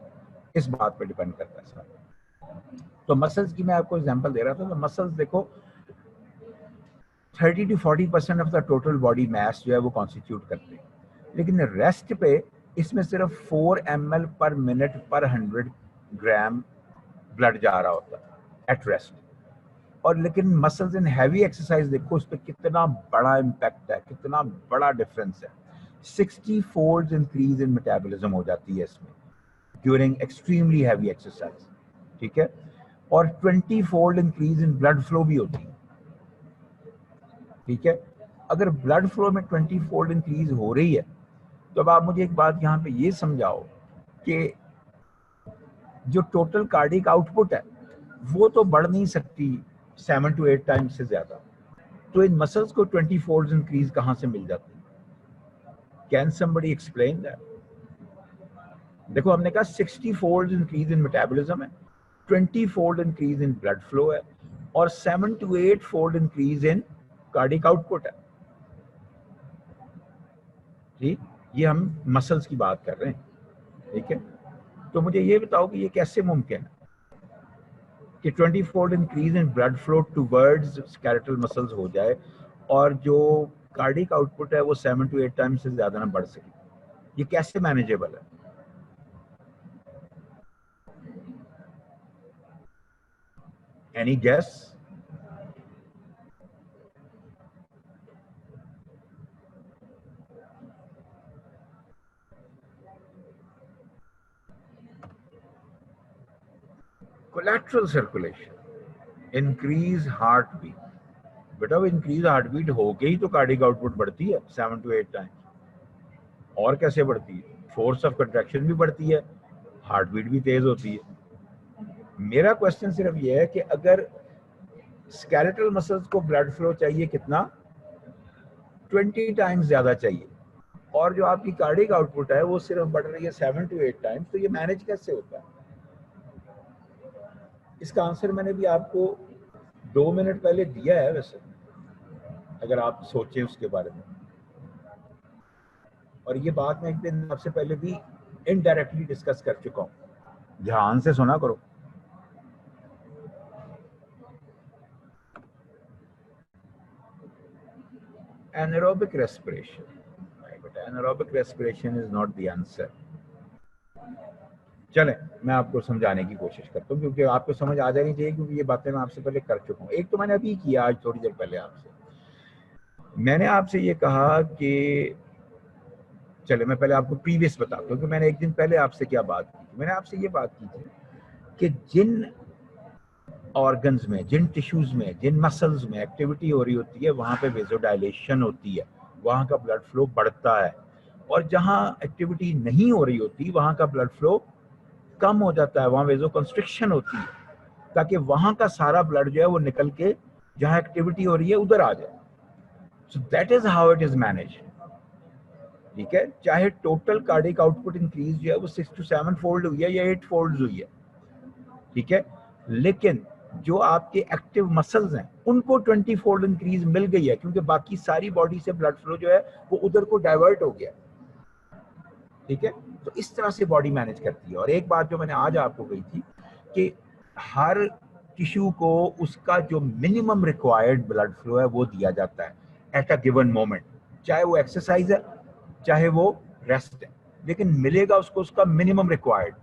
इस बात पे डिपेंड करता है सर। तो मसल्स की मैं आपको एग्जांपल दे रहा था, तो मसल्स देखो 30 to 40% of the total body mass जो है वो कॉन्स्टिट्यूट करते हैं, लेकिन रेस्ट पे इसमें सिर्फ 4 ml पर मिनट पर 100 ग्राम ब्लड जा रहा होता है एट रेस्ट। और लेकिन मसल्स इन हैवी एक्सरसाइज देखो उस पर कितना बड़ा इम्पैक्ट है, कितना बड़ा डिफरेंस है। 60 फोल्ड इंक्रीज इन मेटाबॉलिज्म हो जाती है इसमें ड्यूरिंग एक्सट्रीमली हैवी एक्सरसाइज, ठीक है, और 20 fold increase in blood flow भी होती है, ठीक है। अगर ब्लड फ्लो में 20 फोल्ड इंक्रीज हो रही है तो अब आप मुझे एक बात यहाँ पे ये समझाओ कि जो टोटल कार्डिक आउटपुट है वो तो बढ़ नहीं सकती 7 to 8 टाइम्स से ज्यादा, तो इन मसल्स को 20 फोल्ड इंक्रीज कहाँ से मिल जाती है? Can somebody explain that? देखो हमने कहा 60 फोल्ड इंक्रीज इन मेटाबॉलिज्म है, 20 fold increase in blood flow है और 7 to 8 fold increase in cardiac output है। ठीक, ये हम मसल्स की बात कर रहे हैं, ठीक है। तो मुझे ये बताओ कि ये कैसे मुमकिन है कि 20 fold increase in blood flow towards skeletal muscles हो जाए और जो कार्डिक आउटपुट है वो 7 to 8 टाइम्स से ज्यादा ना बढ़ सके? ये कैसे मैनेजेबल है? Any guess? Collateral circulation, increase heart beat. बेटा वो इंक्रीज हार्ट बीट होके ही तो कार्डिक आउटपुट बढ़ती है 7 to 8 टाइम्स। और कैसे बढ़ती है? फोर्स ऑफ कंट्रैक्शन भी बढ़ती है, हार्ट बीट भी तेज होती है। मेरा क्वेश्चन सिर्फ ये है कि अगर स्केलेटल मसल्स को ब्लड फ्लो चाहिए कितना, 20 टाइम्स ज्यादा चाहिए, और जो आपकी कार्डिक आउटपुट है वो सिर्फ बढ़ रही है 7 to 8 टाइम्स, तो ये मैनेज कैसे होता है? इसका आंसर मैंने भी आपको 2 मिनट पहले दिया है वैसे, अगर आप सोचें उसके बारे में। और ये बात मैं एक दिन आपसे पहले भी इनडायरेक्टली डिस्कस कर चुका हूं, ध्यान से सुना करो। anaerobic respiration, but anaerobic respiration is not the answer. चले मैं आपको समझाने की कोशिश करता हूँ, क्योंकि आपको समझ आ जानी चाहिए, क्योंकि ये बातें मैं आपसे पहले कर चुका हूँ। एक तो मैंने अभी किया, आज थोड़ी देर पहले आपसे मैंने आपसे ये कहा कि चले मैं पहले आपको प्रीवियस बताता हूँ कि मैंने एक दिन पहले आपसे क्या बात की थी। मैंने आपसे ये बात की थी कि जिन ऑर्गन्स में, जिन टिश्यूज में, जिन मसल्स में एक्टिविटी हो रही होती है वहाँ पे वेसोडाइलेशन होती है, वहाँ का ब्लड फ्लो बढ़ता है, और जहाँ एक्टिविटी नहीं हो रही होती वहाँ का ब्लड फ्लो कम हो जाता है, वहाँ वेसो कंस्ट्रिक्शन होती है, ताकि वहाँ का सारा ब्लड जो है वो निकल के जहाँ एक्टिविटी हो रही है उधर आ जाए। So that is how it is manage. ठीक है, चाहे टोटल कार्डिक आउटपुट इंक्रीज जो है वो 6 to 7 फोल्ड हुई है या 8 फोल्ड हुई है, ठीक है, लेकिन जो आपके एक्टिव मसल्स हैं उनको 20 फोल्ड इंक्रीज मिल गई है, क्योंकि बाकी सारी बॉडी से ब्लड फ्लो जो है वो उधर को डाइवर्ट हो गया। ठीक है, तो इस तरह से बॉडी मैनेज करती है। और एक बात जो मैंने आज आपको कही थी कि हर टिश्यू को उसका जो मिनिमम रिक्वायर्ड ब्लड फ्लो है वो दिया जाता है एट अ गिवन मोमेंट, चाहे वो एक्सरसाइज है चाहे वो रेस्ट है, लेकिन मिलेगा उसको उसका मिनिमम रिक्वायर्ड,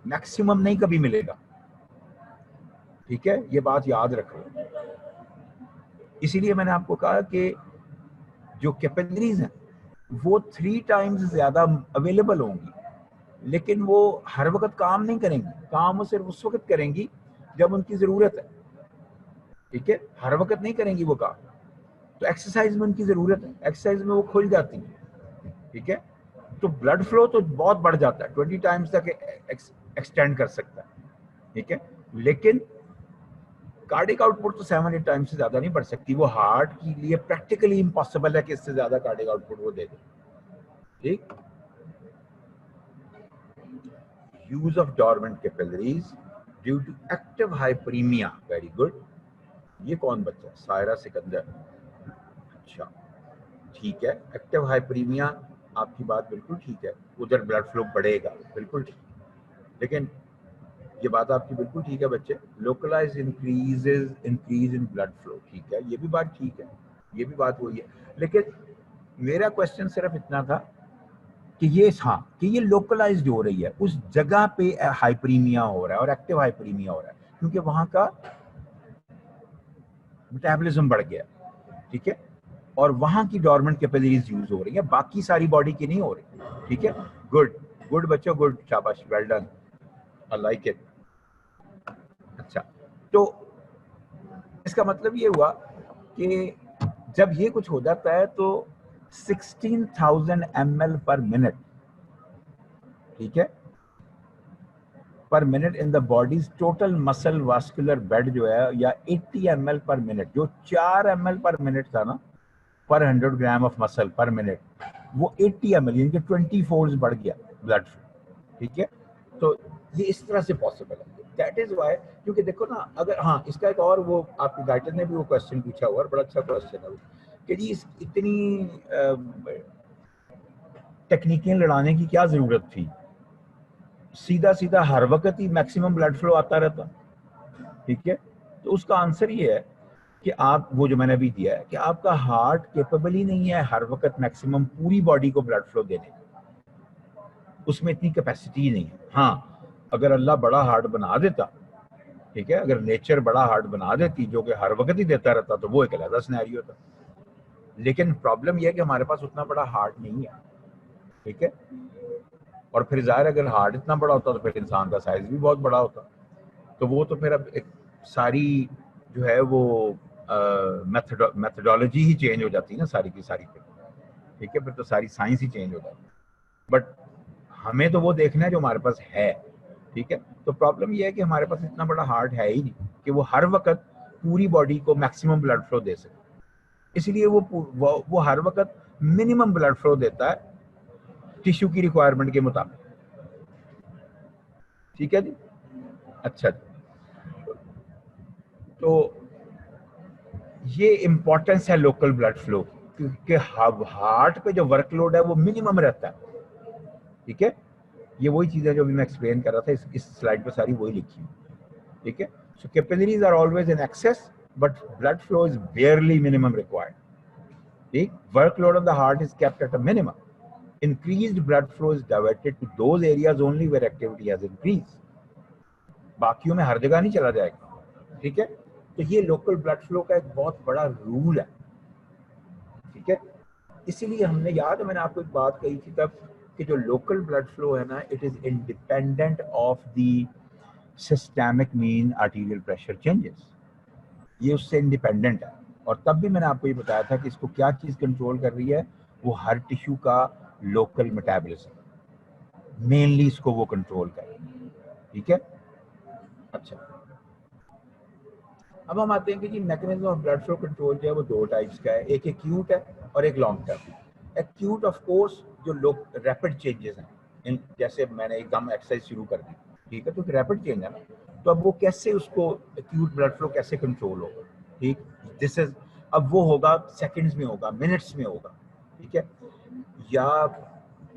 मैक्सिमम नहीं कभी मिलेगा। ठीक है, ये बात याद रखो। इसीलिए मैंने आपको कहा कि जो कैपिलरीज हैं वो 3 टाइम्स ज्यादा अवेलेबल होंगी, लेकिन वो हर वक्त काम नहीं करेंगी, काम वो सिर्फ उस वक्त करेंगी जब उनकी जरूरत है। ठीक है, हर वक्त नहीं करेंगी वो काम। तो एक्सरसाइज में उनकी जरूरत है, एक्सरसाइज में वो खुल जाती है। ठीक है, तो ब्लड फ्लो तो बहुत बढ़ जाता है, 20 टाइम्स तक एक्सटेंड कर सकता है। ठीक है, लेकिन कार्डिक आउटपुट तो 7-8 टाइम्स से ज्यादा नहीं बढ़ सकती। वो हार्ट के लिए प्रैक्टिकली इम्पॉसिबल है कि इससे ज्यादा कार्डिक आउटपुट वो दे दे। ठीक, use of dormant capillaries due to active hyperaemia, very good. ये कौन बच्चा? सायरा सिकंदर। अच्छा ठीक है, एक्टिव हाइपरीमिया, आपकी बात बिल्कुल ठीक है, उधर ब्लड फ्लो बढ़ेगा, बिल्कुल ठीक। लेकिन ये बात आपकी बिल्कुल ठीक है बच्चे, localise increase in blood flow, ठीक है, ये भी बात ठीक है, ये भी बात वही है। लेकिन मेरा क्वेश्चन सिर्फ इतना था कि ये, हाँ, कि ये लोकलाइज्ड हो रही है, उस जगह पे हाइपरीमिया हो रहा है और एक्टिव हाइपरीमिया हो रहा है क्योंकि वहां का मेटाबॉलिज्म बढ़ गया। ठीक है, और वहां की डॉर्मेंट कैपिलरीज यूज हो रही है, बाकी सारी बॉडी की नहीं हो रही। ठीक है, गुड गुड बच्चों, गुड, शाबाश, well done, I like it. अच्छा, तो इसका मतलब ये हुआ कि जब ये कुछ हो जाता है तो 16,000 ml पर मिनट, ठीक है, पर minute in the bodies total muscle vascular bed जो है, या 80 ml पर मिनट, जो 4 ml पर मिनट था ना पर 100 ग्राम ऑफ मसल पर मिनट, वो 80 ml यानी कि 20 फोल्ड बढ़ गया ब्लड फ्लो, ठीक है। तो ये इस तरह से पॉसिबल है, दैट इज वाई, क्योंकि देखो ना, अगर हाँ इसका एक और वो आपके गाइडर ने भी वो क्वेश्चन पूछा हुआ, बड़ा अच्छा क्वेश्चन है वो, कि जी इतनी टेक्निकें लड़ाने की क्या जरूरत थी, सीधा सीधा हर वक्त ही मैक्सिमम ब्लड फ्लो आता रहता, ठीक है। तो उसका आंसर ये है कि आप, वो जो मैंने अभी दिया है, कि आपका हार्ट केपेबल ही नहीं है हर वक्त मैक्सिमम पूरी बॉडी को ब्लड फ्लो देने की, उसमें इतनी कैपेसिटी ही नहीं है। हाँ, अगर अल्लाह बड़ा हार्ट बना देता, ठीक है, अगर नेचर बड़ा हार्ट बना देती जो कि हर वक्त ही देता रहता, तो वो एक अलग सिनेरियो था। लेकिन प्रॉब्लम यह है कि हमारे पास उतना बड़ा हार्ट नहीं है, ठीक है। और फिर जाहिर अगर हार्ट इतना बड़ा होता तो फिर इंसान का साइज भी बहुत बड़ा होता, तो वो तो फिर अब एक सारी जो है वो मेथडोलॉजी ही चेंज हो जाती है ना सारी की सारी पे, ठीक है, फिर तो सारी साइंस ही चेंज हो जाती है। बट हमें तो वो देखना है जो हमारे पास है, ठीक है। तो प्रॉब्लम ये है कि हमारे पास इतना बड़ा हार्ट है ही नहीं कि वो हर वक्त पूरी बॉडी को मैक्सिमम ब्लड फ्लो दे सके, इसलिए वो हर वक्त मिनिमम ब्लड फ्लो देता है टिश्यू की रिक्वायरमेंट के मुताबिक, ठीक है जी। अच्छा जी, तो ये इंपॉर्टेंस है लोकल ब्लड फ्लो, क्योंकि हार्ट पे जो वर्कलोड है वो मिनिमम रहता है, ठीक है। ये वही चीज है जो भी मैं एक्सप्लेन कर रहा था, इस स्लाइड पे सारी वही लिखी है, ठीक है। So capillaries are always in excess but blood flow is barely minimum required, ठीक। Workload of the heart is kept at a minimum, increased blood flow is diverted to those areas only where activity has increased, बाकियों में हर जगह नहीं चला जाएगा, ठीक है। तो ये लोकल ब्लड फ्लो का एक बहुत बड़ा रूल है, ठीक है। इसीलिए हमने, याद है मैंने आपको एक बात कही थी तब, कि जो लोकल ब्लड फ्लो है ना, it is independent of the systemic mean arterial pressure changes, ये उससे इंडिपेंडेंट है। और तब भी मैंने आपको ये बताया था कि इसको क्या चीज कंट्रोल कर रही है, वो हर टिश्यू का लोकल मेटाबॉलिज्म मेनली इसको वो कंट्रोल कर रही है, ठीक है। अच्छा, अब हम आते हैं कि जी mechanism of blood flow control जो है वो दो टाइप्स का है, एक एक्यूट है और एक long term. Acute of course जो लोग रैपिड चेंजेस हैं, इन जैसे मैंने एकदम एक्सरसाइज शुरू कर दी, ठीक है, तो रैपिड चेंज है ना, तो अब वो कैसे, उसको एक्यूट ब्लड फ्लो कैसे कंट्रोल होगा, ठीक, दिस इज, अब वो होगा सेकंड्स में होगा, मिनट्स में होगा, ठीक है। या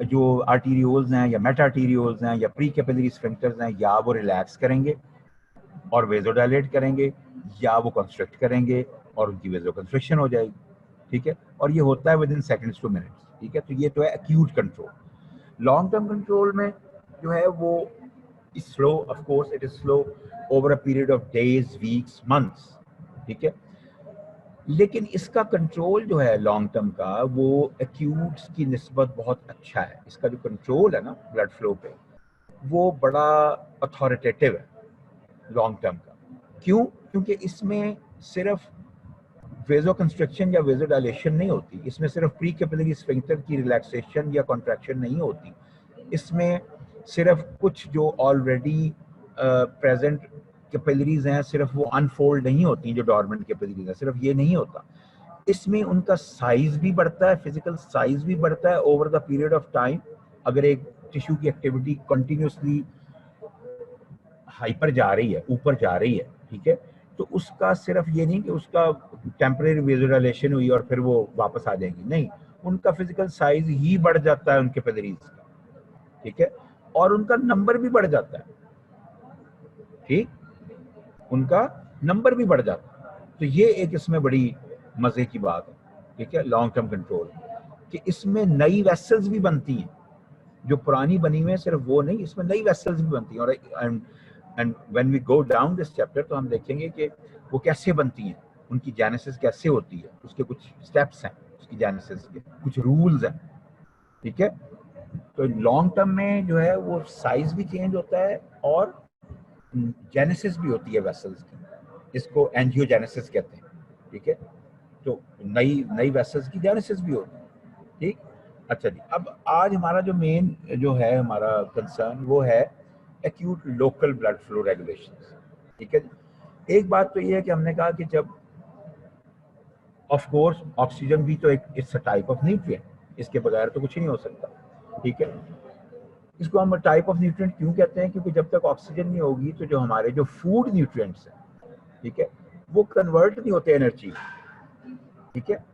जो आर्टीरियोल्स हैं या मेटा आर्टीरियोल्स हैं या प्री कैपिलरी स्फिंक्टर्स हैं, या वो रिलैक्स करेंगे और वेजोडाइलेट करेंगे, या वो कंस्ट्रक्ट करेंगे और उनकी वेजो कंस्ट्रक्शन हो जाएगी, ठीक है। और ये होता है with in seconds two minutes, ठीक है। तो ये तो है acute control. Long term control में जो है वो slow, of course it is slow over a period of days, weeks, months, ठीक है। लेकिन इसका कंट्रोल जो है लॉन्ग टर्म का, वो एक्यूट की निस्बत बहुत अच्छा है। इसका जो कंट्रोल है ना ब्लड फ्लो पे, वो बड़ा अथॉरिटेटिव है लॉन्ग टर्म का। क्यों? क्योंकि इसमें सिर्फ वेजो कंस्ट्रक्शन या वेजो डायलेशन नहीं होती, इसमें सिर्फ प्री कैपिलरी स्फिंक्टर की रिलैक्सेशन या कॉन्ट्रैक्शन नहीं होती, इसमें सिर्फ कुछ जो ऑलरेडी प्रेजेंट कैपिलरीज हैं सिर्फ वो अनफोल्ड नहीं होती, जो डॉर्मेंट कैपिलरीज हैं, सिर्फ ये नहीं होता, इसमें उनका साइज भी बढ़ता है, फिजिकल साइज भी बढ़ता है over the period of time. अगर एक टिश्यू की एक्टिविटी कंटिन्यूसली हाइपर जा रही है, ऊपर जा रही है, ठीक है, तो उसका सिर्फ ये नहीं कि उसका टेम्परेरी विजुअलाइजेशन हुई और फिर वो वापस आ जाएंगी, नहीं, उनका फिजिकल साइज ही बढ़ जाता है उनके पेदरीज का, ठीक है, और उनका नंबर भी बढ़ जाता है, ठीक, उनका नंबर भी बढ़ जाता है। तो ये एक इसमें बड़ी मजे की बात है, ठीक है, लॉन्ग टर्म कंट्रोल, कि इसमें नई वेसल्स भी बनती हैं, जो पुरानी बनी हुई है सिर्फ वो नहीं, इसमें नई वेसल्स भी बनती हैं। और and when we go down this chapter तो हम देखेंगे कि वो कैसे बनती हैं, उनकी जेनेसिस कैसे होती है, उसके कुछ स्टेप्स हैं, उसकी जेनेसिस के कुछ रूल्स हैं, ठीक है। तो लॉन्ग टर्म में जो है वो साइज भी चेंज होता है और जेनेसिस भी होती है वेसल्स की, इसको एंजियोजेनेसिस कहते हैं, ठीक है। तो नई नई वेसल्स की जेनेसिस भी होती है। ठीक, अच्छा जी, अब आज हमारा जो मेन जो है हमारा कंसर्न वो है acute local blood flow regulations. ठीक है, एक बात तो ये है कि हमने कहा कि जब ऑफ कोर्स ऑक्सीजन भी तो एक it's a type of nutrient, इसके बगैर तो कुछ नहीं हो सकता। ठीक है, इसको हम टाइप ऑफ न्यूट्रिएंट क्यों कहते हैं, क्योंकि जब तक ऑक्सीजन नहीं होगी तो जो हमारे जो फूड न्यूट्रिएंट्स हैं, ठीक है, वो कन्वर्ट नहीं होते एनर्जी। ठीक है,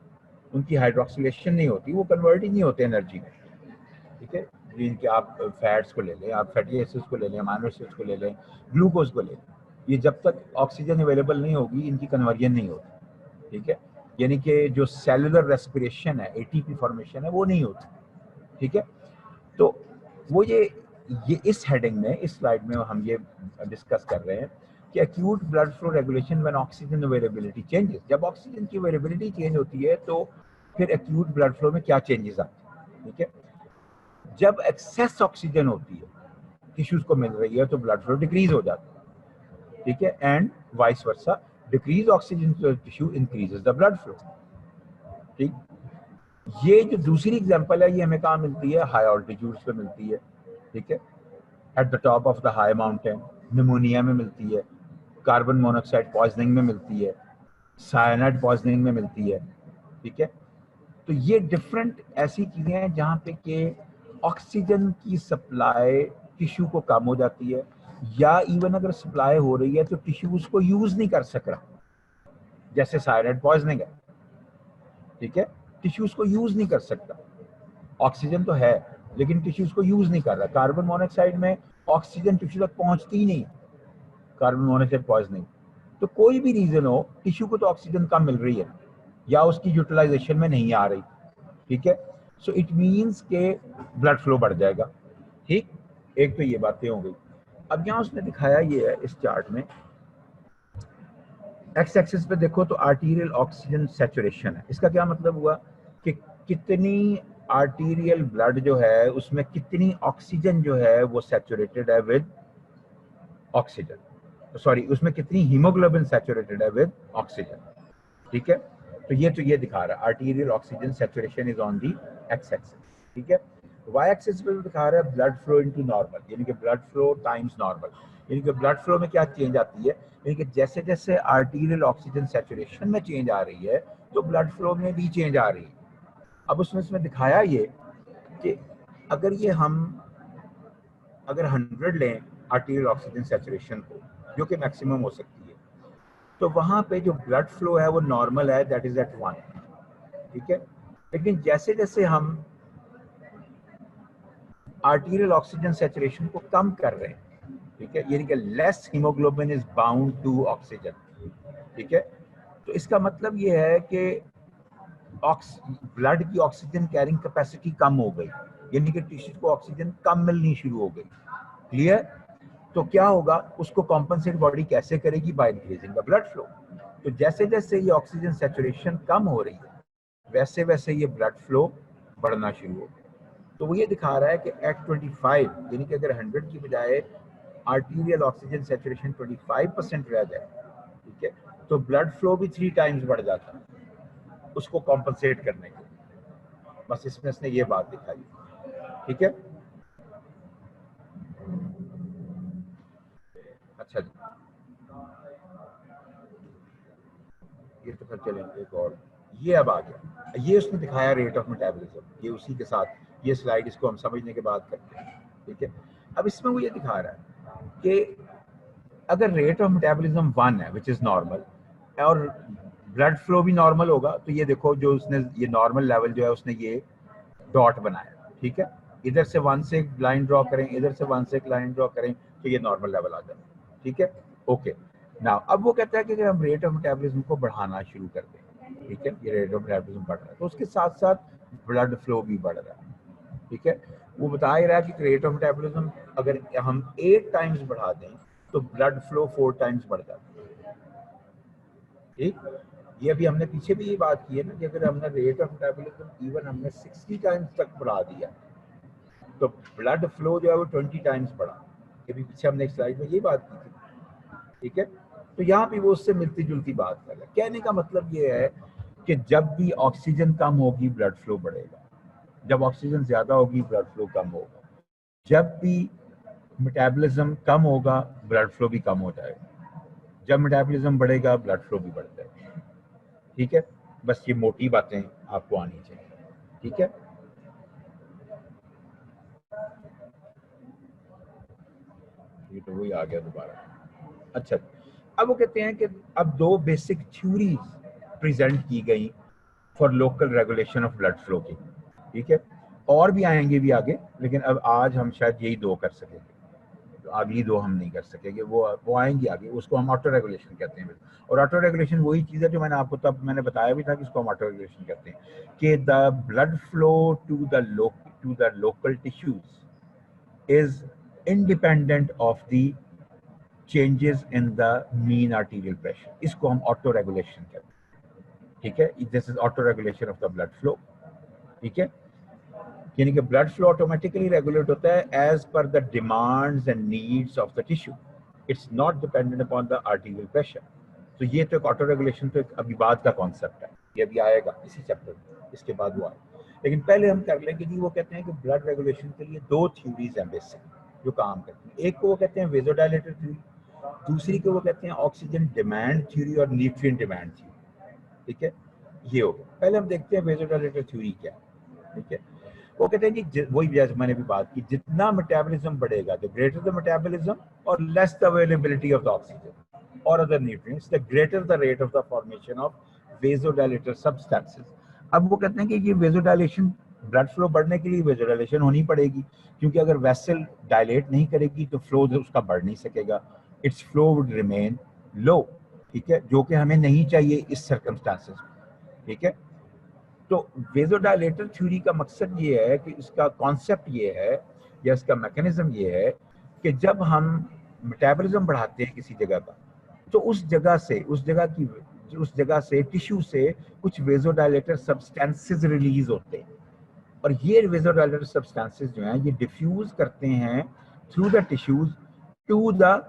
उनकी हाइड्रोक्सिलेशन नहीं होती, वो कन्वर्ट ही नहीं होते एनर्जी में। ठीक है, जिनके आप फैट्स को ले लें, आप फैटी एसिड्स को ले लें, अमाइनो एसिड्स को ले लें, ग्लूकोज को ले लें, ये जब तक ऑक्सीजन अवेलेबल नहीं होगी इनकी कन्वर्जन नहीं होती। ठीक है, यानी कि जो सेलुलर रेस्पिरेशन है, एटीपी फॉर्मेशन है, वो नहीं होती। ठीक है, तो वो ये इस हेडिंग में, इस स्लाइड में हम ये डिस्कस कर रहे हैं कि acute blood flow regulation when oxygen availability changes. जब ऑक्सीजन की अवेलेबिलिटी चेंज होती है तो फिर एक्यूट ब्लड फ्लो में क्या चेंजेस आते हैं। ठीक है, जब एक्सेस ऑक्सीजन होती है, टिश्यूज को मिल रही है, तो ब्लड फ्लो डिक्रीज हो जाता है। ठीक है, and vice versa, decrease oxygen to tissue increases the blood flow. ठीक, ये जो दूसरी एग्जांपल है ये हमें कहाँ मिलती है, हाई ऑल्टीट्यूड्स पे मिलती है। ठीक है, at the top of the high mountain, pneumonia में मिलती है, कार्बन मोनोऑक्साइड पॉइजनिंग में मिलती है, साइनाइड पॉइजनिंग में मिलती है। ठीक है, तो ये डिफरेंट ऐसी चीजें हैं जहाँ पे कि ऑक्सीजन की सप्लाई टिश्यू को कम हो जाती है, या इवन अगर सप्लाई हो रही है तो टिश्यू उसको यूज नहीं कर सक रहा, जैसे साइनाइड पॉइजनिंग है। ठीक है, टिश्यू उसको यूज नहीं कर सकता, ऑक्सीजन तो है लेकिन टिश्यू उसको यूज नहीं कर रहा। कार्बन मोनोऑक्साइड में ऑक्सीजन टिश्यू तक पहुंचती ही नहीं, कार्बन मोनोऑक्साइड पॉइजनिंग। तो कोई भी रीजन हो, टिश्यू को तो ऑक्सीजन कम मिल रही है या उसकी यूटिलाइजेशन में नहीं आ रही। ठीक है, सो इट मीन्स के ब्लड फ्लो बढ़ जाएगा। ठीक, एक तो ये बातें हो गई। अब यहाँ उसने दिखाया ये है इस चार्ट में, एक्स एक्सिस पे देखो तो आर्टीरियल ऑक्सीजन सैचुरेशन है। इसका क्या मतलब हुआ कि कितनी आर्टीरियल ब्लड जो है उसमें कितनी ऑक्सीजन जो है वो सैचुरेटेड है विद ऑक्सीजन, सॉरी उसमें कितनी हीमोग्लोबिन सैचुरेटेड है विद ऑक्सीजन। ठीक है, तो ये दिखा रहा है arterial oxygen saturation is on the x axis. ठीक है, वाई एक्सिस पे दिखा रहा है ब्लड फ्लो इनटू नॉर्मल, यानी कि ब्लड फ्लो टाइम्स नॉर्मल। यानी कि ब्लड फ्लो में क्या चेंज आती है, यानी कि जैसे जैसे आर्टीरियल ऑक्सीजन सैचुरेशन में चेंज आ रही है तो ब्लड फ्लो में भी चेंज आ रही है। अब उसमें दिखाया ये कि अगर ये हम अगर 100 लें आर्टीरियल ऑक्सीजन सैचुरेशन को, जो कि मैक्सिमम हो सकती है, तो वहां पे जो ब्लड फ्लो है वो नॉर्मल है, दैट इज एट 1। ठीक है, लेकिन जैसे जैसे हम आर्टीरियल ऑक्सीजन सैचुरेशन को कम कर रहे हैं, ठीक है, यानी कि less haemoglobin is bound to oxygen. ठीक है, तो इसका मतलब ये है कि ब्लड की ऑक्सीजन कैरिंग कैपेसिटी कम हो गई, यानी कि टिश्यू को ऑक्सीजन कम मिलनी शुरू हो गई। क्लियर? तो क्या होगा, उसको कॉम्पनसेट बॉडी कैसे करेगी, by increasing the blood flow. तो जैसे जैसे ये ऑक्सीजन सैचुरेशन कम हो रही है वैसे वैसे ये ब्लड फ्लो बढ़ना शुरू हो गया। तो वो ये दिखा रहा है कि एट 25, यानी कि अगर 100 की बजाय आर्टीरियल ऑक्सीजन सैचुरेशन 25% रह जाए, ठीक है, तो ब्लड फ्लो भी 3 टाइम्स बढ़ जाता है उसको कॉम्पनसेट करने के लिए। बस इसमें इसने ये बात दिखाई। ठीक है, अच्छा जी, ये तो फिर चलेंगे एक और, ये अब आ गया, ये उसने दिखाया रेट ऑफ मेटाबॉलिज्म, ये उसी के साथ ये स्लाइड इसको हम समझने के बाद करते हैं। ठीक है, अब इसमें वो ये दिखा रहा है कि अगर रेट ऑफ मेटाबॉलिज्म 1 है विच इज नॉर्मल और ब्लड फ्लो भी नॉर्मल होगा, तो ये देखो जो उसने ये नॉर्मल लेवल जो है उसने ये डॉट बनाया। ठीक है, इधर से 1 से एक लाइन ड्रॉ करें, इधर से 1 से एक लाइन ड्रॉ करें, तो ये नॉर्मल लेवल आ जाए। ठीक है, ओके। नाउ अब वो कहता है कि अगर हम रेट ऑफ मेटाबॉलिज्म को बढ़ाना शुरू कर दें, ठीक है, ये रेट ऑफ मेटाबॉलिज्म बढ़ रहा है तो उसके साथ साथ ब्लड फ्लो भी बढ़ रहा है। ठीक है, वो बता ही रहा है कि रेट ऑफ मेटाबॉलिज्म अगर हम 8 टाइम्स बढ़ा दें तो ब्लड फ्लो 4 टाइम्स बढ़ जाता है। ठीक, ये अभी हमने पीछे भी ये बात की है ना कि अगर हमने रेट ऑफ मेटाबॉलिज्म इवन हमने 60 टाइम्स तक बढ़ा दिया तो ब्लड फ्लो जो है वो 20 टाइम्स बढ़ा। ये भी पीछे हमने एक स्लाइड में ये बात की थी। ठीक है, तो यहाँ पे वो उससे मिलती जुलती बात कर रहा है। कहने का मतलब ये है कि जब भी ऑक्सीजन कम होगी ब्लड फ्लो बढ़ेगा, जब ऑक्सीजन ज्यादा होगी ब्लड फ्लो कम होगा, जब भी मेटाबॉलिज्म कम होगा ब्लड फ्लो भी कम हो जाएगा, जब मेटाबॉलिज्म बढ़ेगा ब्लड फ्लो भी बढ़ जाएगा। ठीक है, बस ये मोटी बातें आपको आनी चाहिए। ठीक है, ये तो वही आ गया दोबारा। अच्छा, अब वो कहते हैं कि अब दो बेसिक थ्योरीज प्रेजेंट की गई for local regulation of blood flow की। ठीक है, और भी आएंगे भी आगे, लेकिन अब आज हम शायद यही दो कर सकेंगे, तो अगली दो हम नहीं कर सकेंगे, वो आएंगी आगे, उसको हम ऑटो रेगुलेशन कहते हैं। और ऑटो रेगुलेशन वही चीज़ है जो मैंने आपको तब मैंने बताया भी था कि इसको हम ऑटो रेगुलेशन कहते हैं, कि the blood flow to the local tissues is independent of the changes in the mean arterial pressure, इसको हम ऑटो रेगुलेशन कहते हैं। ठीक है, this is auto regulation of the blood flow. ठीक है, यानी कि ब्लड फ्लो ऑटोमेटिकली रेगुलेट होता है as per the demands and needs of the tissue, it's not dependent upon the arterial pressure. तो ये तो एक ऑटो रेगुलेशन तो एक अभी बाद का कॉन्सेप्ट है, ये अभी आएगा इसी चैप्टर में, इसके बाद वो आएगा। लेकिन पहले हम कर लें कि जी वो कहते हैं कि ब्लड रेगुलेशन के लिए दो थ्योरीज हैं बेसिक जो काम करती हैं। एक को वो कहते हैं वेजोडायलेटर थ्योरी, दूसरी को वो कहते हैं ऑक्सीजन डिमांड थ्योरी और न्यूट्रिएंट डिमांड थ्योरी। ठीक है, ये हो गया। पहले हम देखते हैं वेजोडायलेटर थ्योरी क्या है। ठीक है, वो कहते हैं कि वही जैसे मैंने भी बात की, जितना मेटाबॉलिज्म बढ़ेगा, द ग्रेटर द मेटाबॉलिज्म और less the availability of the oxygen और other nutrients, the greater the rate of the formation of vasodilator substances. अब वो कहते हैं कि ये वेजोडायलेशन, ब्लड फ्लो बढ़ने के लिए वेजोडायलेशन होनी पड़ेगी, क्योंकि अगर वेसल डायलेट नहीं करेगी तो फ्लो उसका बढ़ नहीं सकेगा, इट्स फ्लो वुड रिमेन लो। ठीक है, जो कि हमें नहीं चाहिए इस सर्कमस्टांसेस में। ठीक है, तो वेजोडायलेटर थ्योरी का मकसद ये है कि इसका कॉन्सेप्ट ये है या इसका मैकेनिज्म ये है कि जब हम मेटाबॉलिज्म बढ़ाते हैं किसी जगह का, तो उस जगह से टिश्यू से कुछ वेजोडायलेटर सब्सटेंसेस रिलीज होते हैं, और ये वेजोडायलेटर सब्सटेंसेस जो हैं ये डिफ्यूज करते हैं through the tissues to the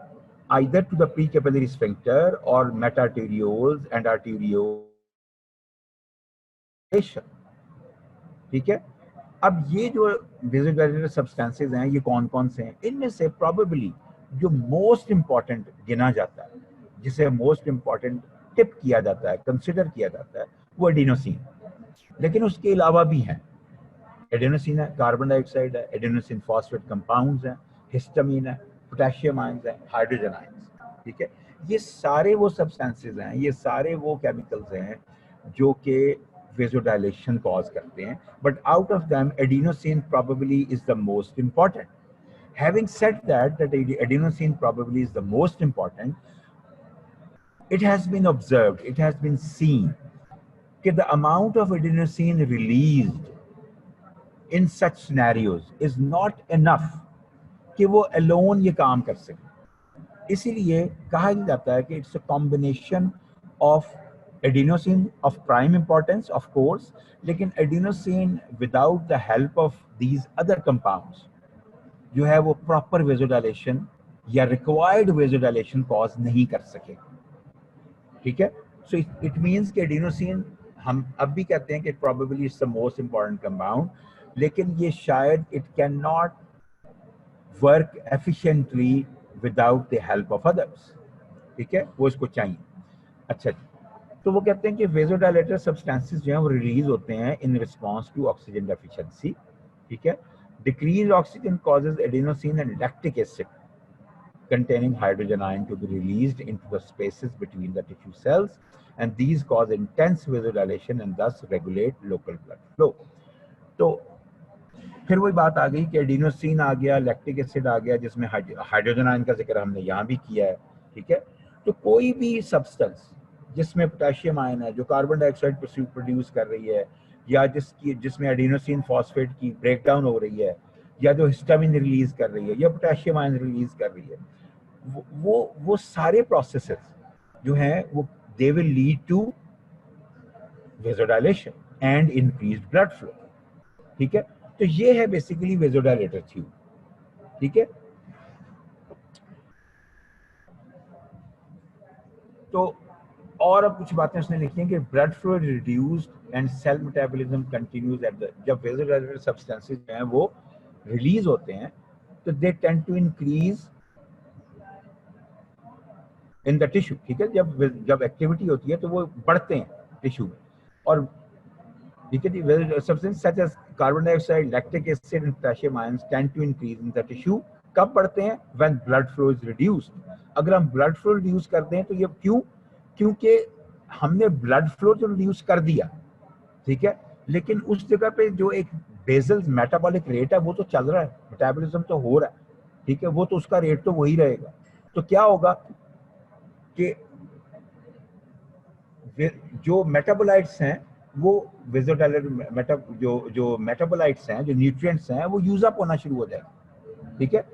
either to the precapillary sphincter or metatarterioles and arterioles। ठीक है, अब ये जो वेजोडायलेटर सब्सटेंसेस हैं ये कौन कौन से हैं, इनमें से प्रोबेबली जो मोस्ट इंपॉर्टेंट गिना जाता है, जिसे मोस्ट इंपॉर्टेंट टिप किया जाता है, कंसिडर किया जाता है, वो एडिनोसिन। लेकिन उसके अलावा भी हैं, एडेनोसिन है, कार्बन डाइऑक्साइड है, एडेनोसिन फॉस्फेट कंपाउंड्स हैं, हिस्टामिन है, पोटेशियम आयंस है, हाइड्रोजन आयंस। ठीक है, ये सारे वो सब्सटेंसेस हैं, ये सारे वो केमिकल्स हैं जो कि vasodilation cause करते हैं, but out of them adenosine probably is the most important. Having said that adenosine probably is the most important, it has been observed, it has been seen that the amount of adenosine released in such scenarios is not enough कि वो alone ये काम कर सके। इसीलिए कहा जाता है कि it's a combination of adenosine of prime importance of course, लेकिन adenosine without the help of these other compounds जो है वो proper vasodilation या required vasodilation cause नहीं कर सके। ठीक है, so it means कि adenosine हम अब भी कहते हैं कि probably it's the most important compound, लेकिन ये शायद it cannot work efficiently without the help of others। ठीक है, वो इसको चाहिए। अच्छा जी, तो वो कहते हैं कि वेजोडायलेटर सब्सटेंसेस जो हैं वो रिलीज होते हैं in response to oxygen deficiency. ठीक है, decrease oxygen causes adenosine and lactic acid containing hydrogen ion to be released into the spaces between the tissue cells, and these cause intense vasodilation and thus regulate local blood flow। तो फिर वही बात आ गई कि adenosine आ गया, lactic acid आ गया, जिसमें hydrogen ion का जिक्र हमने यहाँ भी किया है। ठीक है, तो कोई भी सब्सटेंस जिसमें पोटेशियम आयन है जो कार्बन डाइऑक्साइड प्रोड्यूस कर रही है, या जिसमें एडिनोसिन फॉस्फेट की ब्रेकडाउन हो रही है, या जो हिस्टामिन रिलीज कर रही है, या पोटेशियम आयन रिलीज कर रही है, वो सारे प्रोसेसेस जो हैं वो they will lead to vasodilation and increased blood flow. ठीक है, तो ये है बेसिकली वेजोडाइलेटर थ्योरी। ठीक है, तो और अब कुछ बातें उसने लिखी हैं कि blood flow reduced and cell metabolism continues at the, जब वेसोडाइलेटर सब्सटेंसेस जो हैं वो रिलीज होते हैं तो they tend to increase in the tissue, ठीक है, जब एक्टिविटी होती है तो वो बढ़ते हैं टिश्यू में। और ठीक है जी, substance such as carbon dioxide, lactic acid and potassium ions tend to increase in the tissue. कब बढ़ते हैं? When blood flow is reduced. अगर हम ब्लड फ्लो रिड्यूस करते हैं तो ये क्यों? क्योंकि हमने ब्लड फ्लो तो रिड्यूस कर दिया, ठीक है, लेकिन उस जगह पे जो एक बेसल मेटाबॉलिक रेट है वो तो चल रहा है, मेटाबॉलिज्म तो हो रहा है, ठीक है, वो तो उसका रेट तो वही रहेगा। तो क्या होगा कि जो मेटाबोलाइट्स हैं वो वेसोडाइलेटर जो मेटाबोलाइट्स हैं, जो न्यूट्रिएंट्स हैं, वो यूज अप होना शुरू हो जाएगा, ठीक है।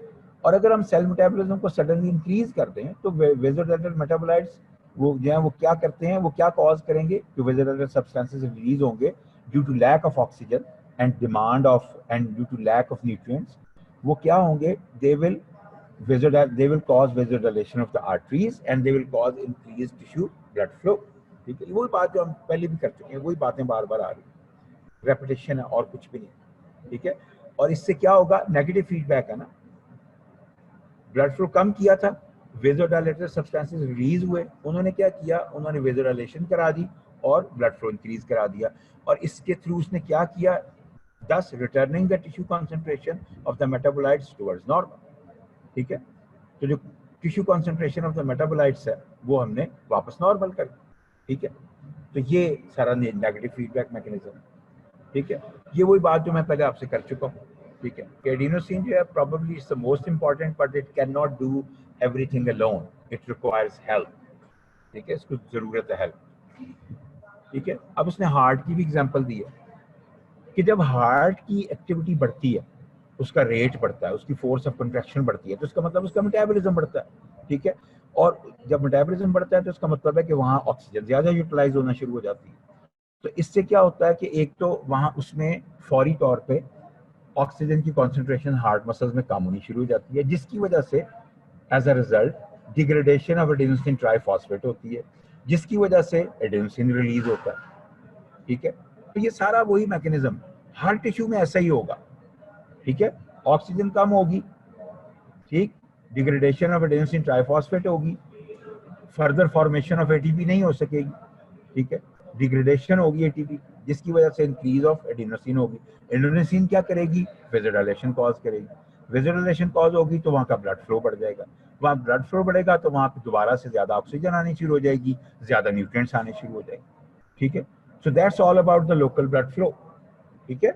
और अगर हम सेल मेटाबॉलिज्म को सडनली इंक्रीज कर दें तो वेसोडाइलेटर मेटाबोलाइट्स वो जो है वो क्या करते हैं, वो क्या कॉज करेंगे कि वेसोडाइलेटर सब्सटेंसेस रिलीज होंगे due to lack of oxygen and demand of and due to lack of nutrients. वो क्या होंगे? they will cause vasodilation of the arteries and they will cause increased tissue blood flow, ठीक है। वही बात जो हम पहले भी कर चुके हैं, वही बातें बार बार आ रही हैं, रेपिटेशन है और कुछ भी नहीं, ठीक है। और इससे क्या होगा? नेगेटिव फीडबैक है ना, ब्लड फ्लो कम किया था, वेसोडाइलेटर सब्सटेंसेस रिलीज हुए, उन्होंने क्या किया? उन्होंने वेसोडाइलेशन करा दी और ब्लड फ्लो इंक्रीज करा दिया। और इसके थ्रू उसने क्या किया? thus returning the tissue concentration of the metabolites towards normal, ठीक है। तो जो tissue concentration of the metabolites है वो हमने वापस नॉर्मल कर दिया, ठीक है। तो ये सारा नेगेटिव फीडबैक मैकेनिज्म, ठीक है। ये वही बात जो मैं पहले आपसे कर चुका हूँ, ठीक है, कि एडिनोसिन जो है probably is the most important but it can not do everything alone, it requires help, ठीक है, इसको जरूरत है हेल्प, ठीक है। अब उसने हार्ट की भी एग्जांपल दी है कि जब हार्ट की एक्टिविटी बढ़ती है, उसका रेट बढ़ता है, उसकी फोर्स ऑफ कंट्रैक्शन बढ़ती है, तो इसका मतलब उसका मेटाबॉलिज्म बढ़ता है, ठीक है। और जब मेटाबॉलिज्म बढ़ता है तो इसका मतलब है कि वहाँ ऑक्सीजन ज़्यादा यूटिलाइज होना शुरू हो जाती है। तो इससे क्या होता है कि एक तो वहाँ उसमें फौरी तौर पे ऑक्सीजन की कॉन्सेंट्रेशन हार्ट मसल्स में कम होनी शुरू हो जाती है, जिसकी वजह से as a result degradation of adenosine triphosphate होती है, जिसकी वजह से एडेनोसिन रिलीज होता है, ठीक है। तो ये सारा वही मैकेनिज्म हर टिश्यू में ऐसा ही होगा, ठीक है। ऑक्सीजन कम होगी, ठीक, डिग्रेडेशन ऑफ एडेनोसिन ट्राइफॉस्फेट होगी, फर्दर फॉर्मेशन ऑफ एटीपी नहीं हो सकेगी, ठीक है, डिग्रेडेशन होगी एटीपी, जिसकी वजह से इंक्रीज ऑफ एडेनोसिन होगी। एडेनोसिन क्या करेगी? वेसोडाइलेशन कॉज करेगी, वेसोडाइलेशन कॉज होगी तो वहाँ का ब्लड फ्लो बढ़ जाएगा, वहाँ ब्लड फ्लो बढ़ेगा तो वहाँ पे दोबारा से ज्यादा ऑक्सीजन आनी शुरू हो जाएगी, ज्यादा न्यूट्रिएंट्स आने शुरू हो जाएंगे, ठीक है। So that's all about the local blood flow, ठीक है।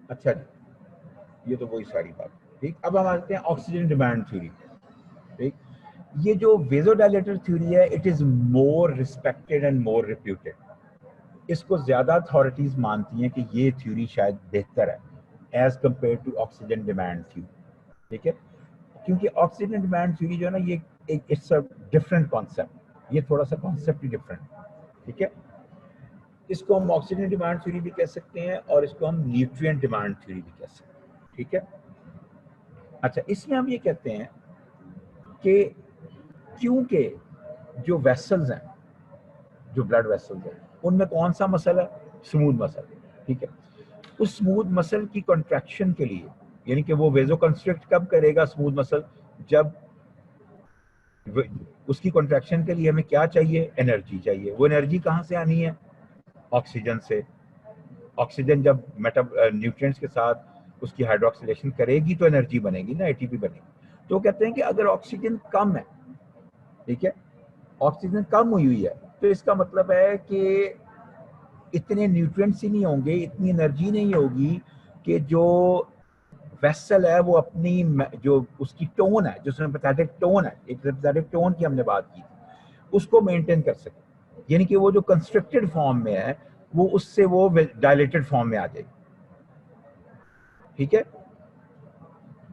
अच्छा जी, ये तो वही सारी बात, ठीक। अब हम आते हैं ऑक्सीजन डिमांड थ्योरी, ठीक। ये जो वेसोडाइलेटर थ्योरी है, it is more respected and more reputed. इसको ज्यादा अथॉरिटीज मानती हैं कि ये थ्योरी शायद बेहतर है as compare to oxygen demand theory, ठीक है। क्योंकि ऑक्सीजन डिमांड थ्योरी जो है ना, ये एक इट्स अ डिफरेंट कॉन्सेप्ट, ये थोड़ा सा कॉन्सेप्ट ही डिफरेंट, ठीक है। इसको हम ऑक्सीजन डिमांड थ्योरी भी कह सकते हैं और इसको हम न्यूट्रिएंट डिमांड थ्योरी भी कह सकते हैं, ठीक है। अच्छा, इसमें हम ये कहते हैं कि क्योंकि जो वेसल्स हैं, जो ब्लड वेसल्स हैं, उनमें कौन सा मसल है? स्मूथ मसल, ठीक है। उस स्मूथ मसल की कॉन्ट्रैक्शन के लिए, यानी कि वो वेजो कंस्ट्रिक्ट कब करेगा स्मूथ मसल? जब उसकी कॉन्ट्रैक्शन के लिए हमें क्या चाहिए? एनर्जी चाहिए। वो एनर्जी कहाँ से आनी है? ऑक्सीजन से। ऑक्सीजन जब न्यूट्रिएंट्स के साथ उसकी हाइड्रोक्सिलेशन करेगी तो एनर्जी बनेगी ना, एटीपी बनेगी। तो कहते हैं कि अगर ऑक्सीजन कम है, ठीक है, ऑक्सीजन कम हुई है, तो इसका मतलब है कि इतने न्यूट्रिएंट्स ही नहीं होंगे, इतनी एनर्जी नहीं होगी कि जो वेसल है वो अपनी जो उसकी टोन है, जो सिम्पैथेटिक टोन है, एक सिम्पैथेटिक टोन की हमने बात की, उसको मेंटेन कर सके। यानी कि वो जो कंस्ट्रिक्टेड फॉर्म में है वो उससे वो डायलेटेड फॉर्म में आ जाएगी, ठीक है।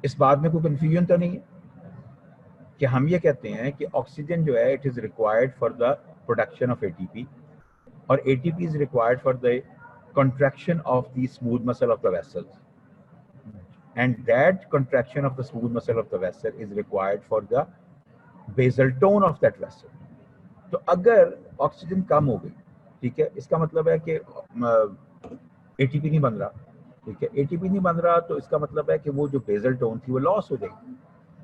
इस बात में कोई कंफ्यूजन तो नहीं है कि हम ये कहते हैं कि ऑक्सीजन जो है it is required for the production of ATP, और ATP is required for the contraction of the smooth muscle of the vessels, and that contraction of the smooth muscle of the vessel is required for the basal tone of that vessel, तो अगर oxygen कम हो गई, ठीक है, इसका मतलब है कि एटीपी नहीं बन रहा, ठीक है, एटीपी नहीं बन रहा, तो इसका मतलब है कि वो जो बेसल टोन थी वो लॉस हो जाएगी।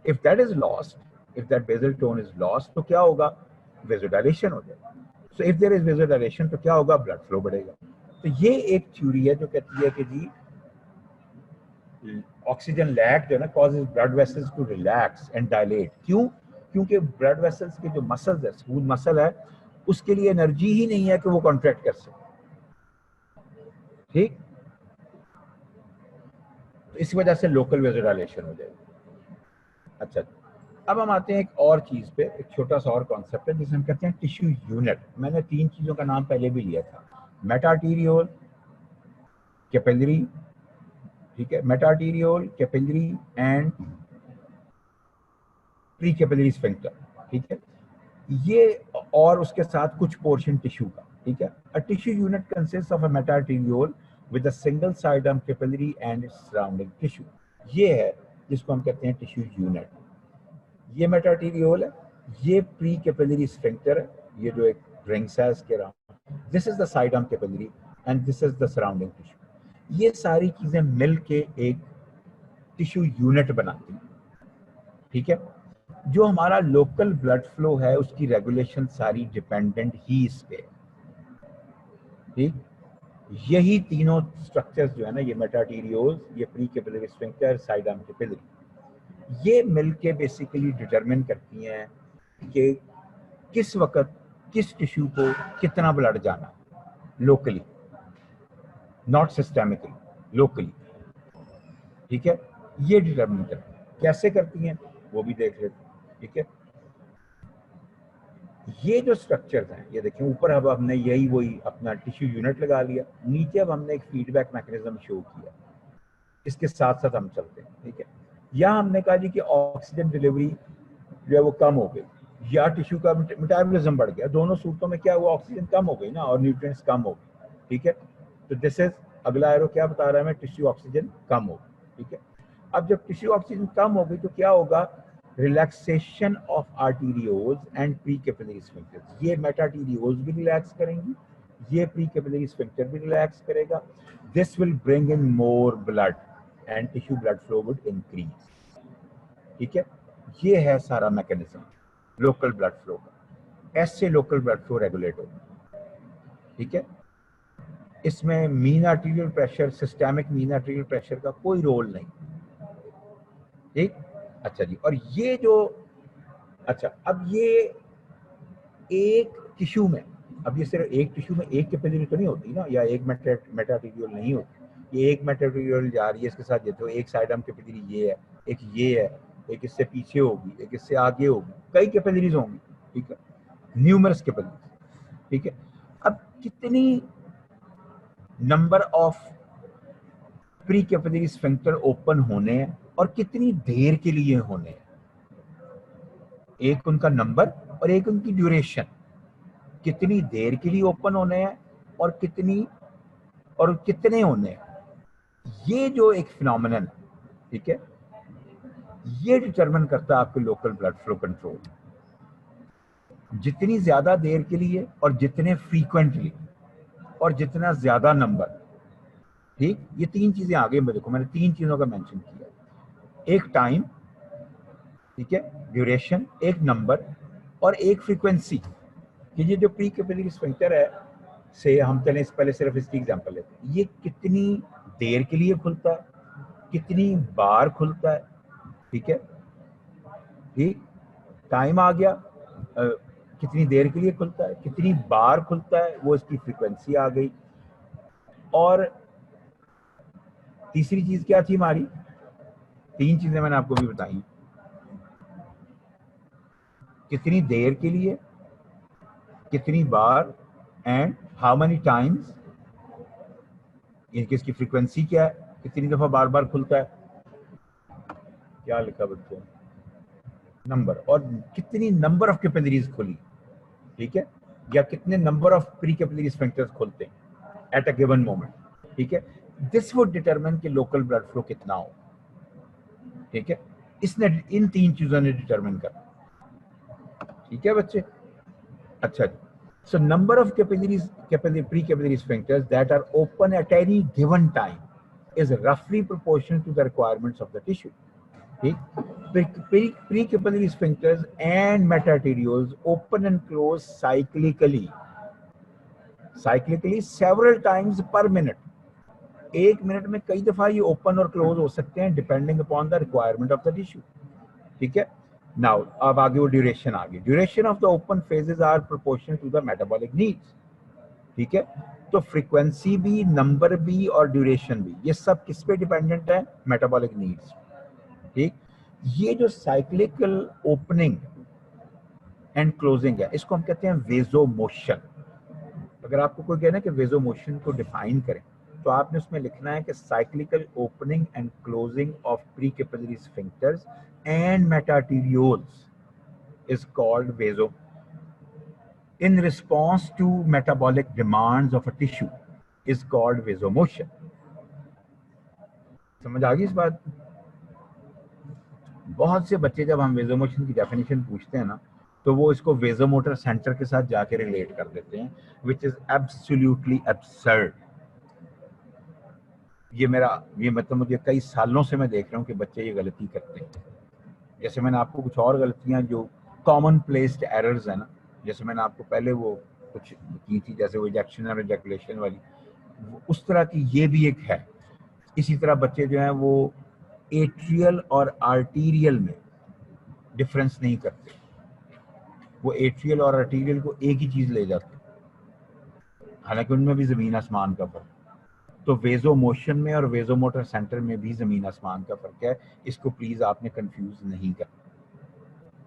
If that is lost, if that basal tone is lost, तो क्या होगा, वेजोडाइलेशन हो जाएगा। So if there is vasodilation तो क्या होगा, ब्लड फ्लो बढ़ेगा। तो ये एक थ्योरी है जो कहती है कि जी ऑक्सीजन लैक जो है ना causes blood vessels to relax and dilate. क्यों? क्योंकि ब्लड वेसल्स के जो मसल्स है, स्मूथ मसल है, उसके लिए एनर्जी ही नहीं है कि वो कॉन्ट्रैक्ट कर सके, ठीक। तो इस वजह से लोकल वेजोडाइलेशन हो जाएगी। अच्छा, अब हम आते हैं एक और चीज पे, एक छोटा सा और कॉन्सेप्ट है जिसे हम कहते हैं टिश्यू यूनिट। मैंने 3 चीजों का नाम पहले भी लिया था, मेटाटीरियोल, कैपिलरी, ठीक है, metarteriole, capillary and pre capillary sphincter, ठीक है, ये, और उसके साथ कुछ पोर्शन टिश्यू का, ठीक है। A tissue unit consist of a metarteriole with a single sidearm capillary and its surrounding tissue. ये है जिसको हम कहते हैं टिश्यू यूनिट। ये मेटाटीरियोल है, ये प्री कैपिलरी स्फिंक्टर है, ये जो एक रिंग्स है इसके around, this is the sidearm capillary and this is the surrounding tissue. ये सारी चीजें मिलके एक टिश्यू यूनिट बनाती हैं, ठीक है। जो हमारा लोकल ब्लड फ्लो है उसकी रेगुलेशन सारी डिपेंडेंट ही इस पे, ठीक। यही तीनों स्ट्रक्चर्स जो है ना, ये मेटाटीरियोल्स, ये प्री कैपिलरी स्फिंक्टर, साइडम कैपिलरी, ये मिलके बेसिकली डिटरमिन करती हैं कि किस वक्त किस टिश्यू को कितना ब्लड जाना, लोकली, नॉट सिस्टेमिकली, लोकली, ठीक है। ये डिटरमिन करती हैं। कैसे करती हैं वो भी देख लेते हैं, ठीक है। ये जो स्ट्रक्चर्स हैं, ये देखिए, ऊपर अब हमने यही वही अपना टिश्यू यूनिट लगा लिया, नीचे अब हमने एक फीडबैक मैकेनिज्म शो किया, इसके साथ साथ हम चलते हैं, ठीक है। यहाँ हमने कहा जी कि ऑक्सीजन डिलीवरी जो है वो कम हो गई, या टिश्यू का मेटाबॉलिज्म बढ़ गया, दोनों सूरतों में क्या हुआ, ऑक्सीजन कम हो गई ना और न्यूट्रिएंट्स कम हो गए, ठीक है। तो दिस इज, अगला एरो क्या बता रहा है हमें, टिश्यू ऑक्सीजन कम हो गई, ठीक है। अब जब टिश्यू ऑक्सीजन कम हो गई तो क्या होगा, relaxation of arterioles and pre capillary sphincters. ये मेटाटीरियोल्स भी रिलैक्स करेंगी, ये प्री कैपिलरी स्फिंक्टर भी रिलैक्स करेगा। This will bring in more blood and tissue blood flow would increase, ठीक है। ये है सारा मैकेनिज्म लोकल ब्लड फ्लो का। ऐसे लोकल ब्लड फ्लो रेगुलेट होगा, ठीक है। इसमें mean arterial pressure, systemic mean arterial pressure का कोई रोल नहीं, ठीक। अच्छा जी, और ये जो, अच्छा, अब ये एक टिश्यू में, अब ये सिर्फ एक टिश्यू में एक कैपिलरी तो नहीं होती ना, या एक मेटाटीरियल नहीं होती, ये एक मेटाटीरियल जा रही है इसके साथ, ये तो एक साइडम कैपिलरी ये है, एक ये है, एक इससे पीछे होगी, एक इससे आगे होगी, कई कैपिलरीज होंगी, ठीक है, न्यूमरस कैपिलरीज, ठीक है। अब कितनी number of pre capillary sphincter open होने हैं और कितनी देर के लिए होने हैं, एक उनका नंबर और एक उनकी ड्यूरेशन, कितनी देर के लिए ओपन होने हैं और कितनी, और कितने होने हैं। ये जो एक फिनोमिनन है, ठीक है, ये डिटरमिन करता है आपके लोकल ब्लड फ्लो कंट्रोल। जितनी ज्यादा देर के लिए और जितने फ्रीक्वेंटली और जितना ज्यादा नंबर, ठीक। ये 3 चीजें आगे में देखो, मैंने 3 चीजों का मेंशन किया, एक टाइम, ठीक है, ड्यूरेशन, एक नंबर और एक फ्रीक्वेंसी। कि ये जो प्री कैपिलरी स्फिंक्टर है, से हम चलें पहले सिर्फ इसकी एग्जांपल लेते हैं, ये कितनी देर के लिए खुलता है, कितनी बार खुलता है, ठीक है, ठीक, टाइम आ गया, कितनी देर के लिए खुलता है, कितनी बार खुलता है, वो इसकी फ्रीक्वेंसी आ गई। और तीसरी चीज क्या थी हमारी, 3 चीजें मैंने आपको भी बताई, कितनी देर के लिए, कितनी बार, एंड हाउ मेनी टाइम्स, इसकी फ्रीक्वेंसी क्या है, कितनी दफा बार बार खुलता है, क्या लिखा बच्चों, नंबर, और कितनी नंबर ऑफ कैपिलरीज खुली, ठीक है, या कितने number of pre capillary sphincters खुलते हैं एट अ गिवन मोमेंट, ठीक है। दिस वुड डिटरमिन कि लोकल ब्लड फ्लो कितना हो, ठीक है। इसने इन 3 चीजों ने डिटरमिन करना, ठीक है बच्चे। अच्छा, so number of capillaries, pre-capillary sphincters that are open at any given time is roughly proportional to the requirements of the tissue. ठीक, pre-capillary sphincters and metatarioles open and close cyclically several times per minute. एक minute में कई दफा ये open और close हो सकते हैं depending upon the requirement of the tissue. ठीक है. नाउ अब आगे वो ड्यूरेशन आ गई. Duration of the open phases are proportional to the metabolic needs. ठीक है. तो फ्रीक्वेंसी भी, नंबर भी और ड्यूरेशन भी, ये सब किस पे डिपेंडेंट है? Metabolic needs. ठीक. ये जो साइक्लिकल ओपनिंग एंड क्लोजिंग है, इसको हम कहते हैं वेजो मोशन. अगर आपको कोई कहना है कि वेजो मोशन को डिफाइन करें, तो आपने उसमें लिखना है कि cyclical opening and closing of pre capillary sphincters and metarterioles is called vaso in response to metabolic demands of a tissue is called vasomotion. समझ आ गई इस बात? बहुत से बच्चे जब हम वेजोमोशन की डेफिनेशन पूछते हैं ना, तो वो इसको वेजोमोटर सेंटर के साथ जाके रिलेट कर देते हैं, विच इज एब्सोल्युटली एब्सर्ड. ये मतलब मुझे कई सालों से मैं देख रहा हूँ कि बच्चे ये गलती करते हैं. जैसे मैंने आपको कुछ और गलतियां जो कॉमन प्लेस्ड एरर्स है ना, जैसे मैंने आपको पहले वो कुछ की थी, जैसे वो इजेक्शन और इजैकुलेशन वाली, उस तरह की ये भी एक है. इसी तरह बच्चे जो हैं वो एट्रियल और आर्टीरियल में डिफरेंस नहीं करते. वो एट्रियल और आर्टीरियल को एक ही चीज ले जाते, हालांकि उनमें भी जमीन आसमान का फर्क. तो वेजो मोशन में और वेजो मोटर सेंटर में भी जमीन आसमान का फर्क है. इसको प्लीज आपने कंफ्यूज नहीं करना.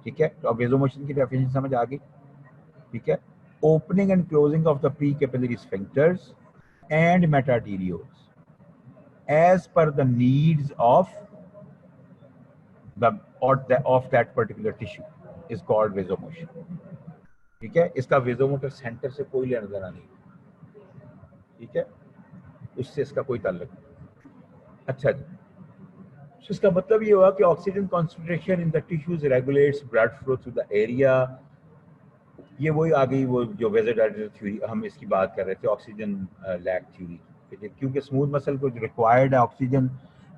ठीक है. तो अब वेजो मोशन की डेफिनेशन समझ आ गई. ठीक है. Opening and closing of the pre capillary sphincters and metarterioles as per the needs of that particular tissue is called vasomotion. ठीक है. इसका वेजोमोटर सेंटर से कोई लेना देना नहीं. ठीक है. उससे इसका कोई ताल्लुक नहीं. अच्छा जी. तो इसका मतलब ये हुआ कि oxygen concentration in the tissues regulates blood flow through the area. ये वही आ गई वो जो वेजोडाइलेटर थ्योरी हम इसकी बात कर रहे थे, ऑक्सीजन लैक थ्योरी. क्योंकि स्मूथ मसल को जो रिक्वायर्ड है ऑक्सीजन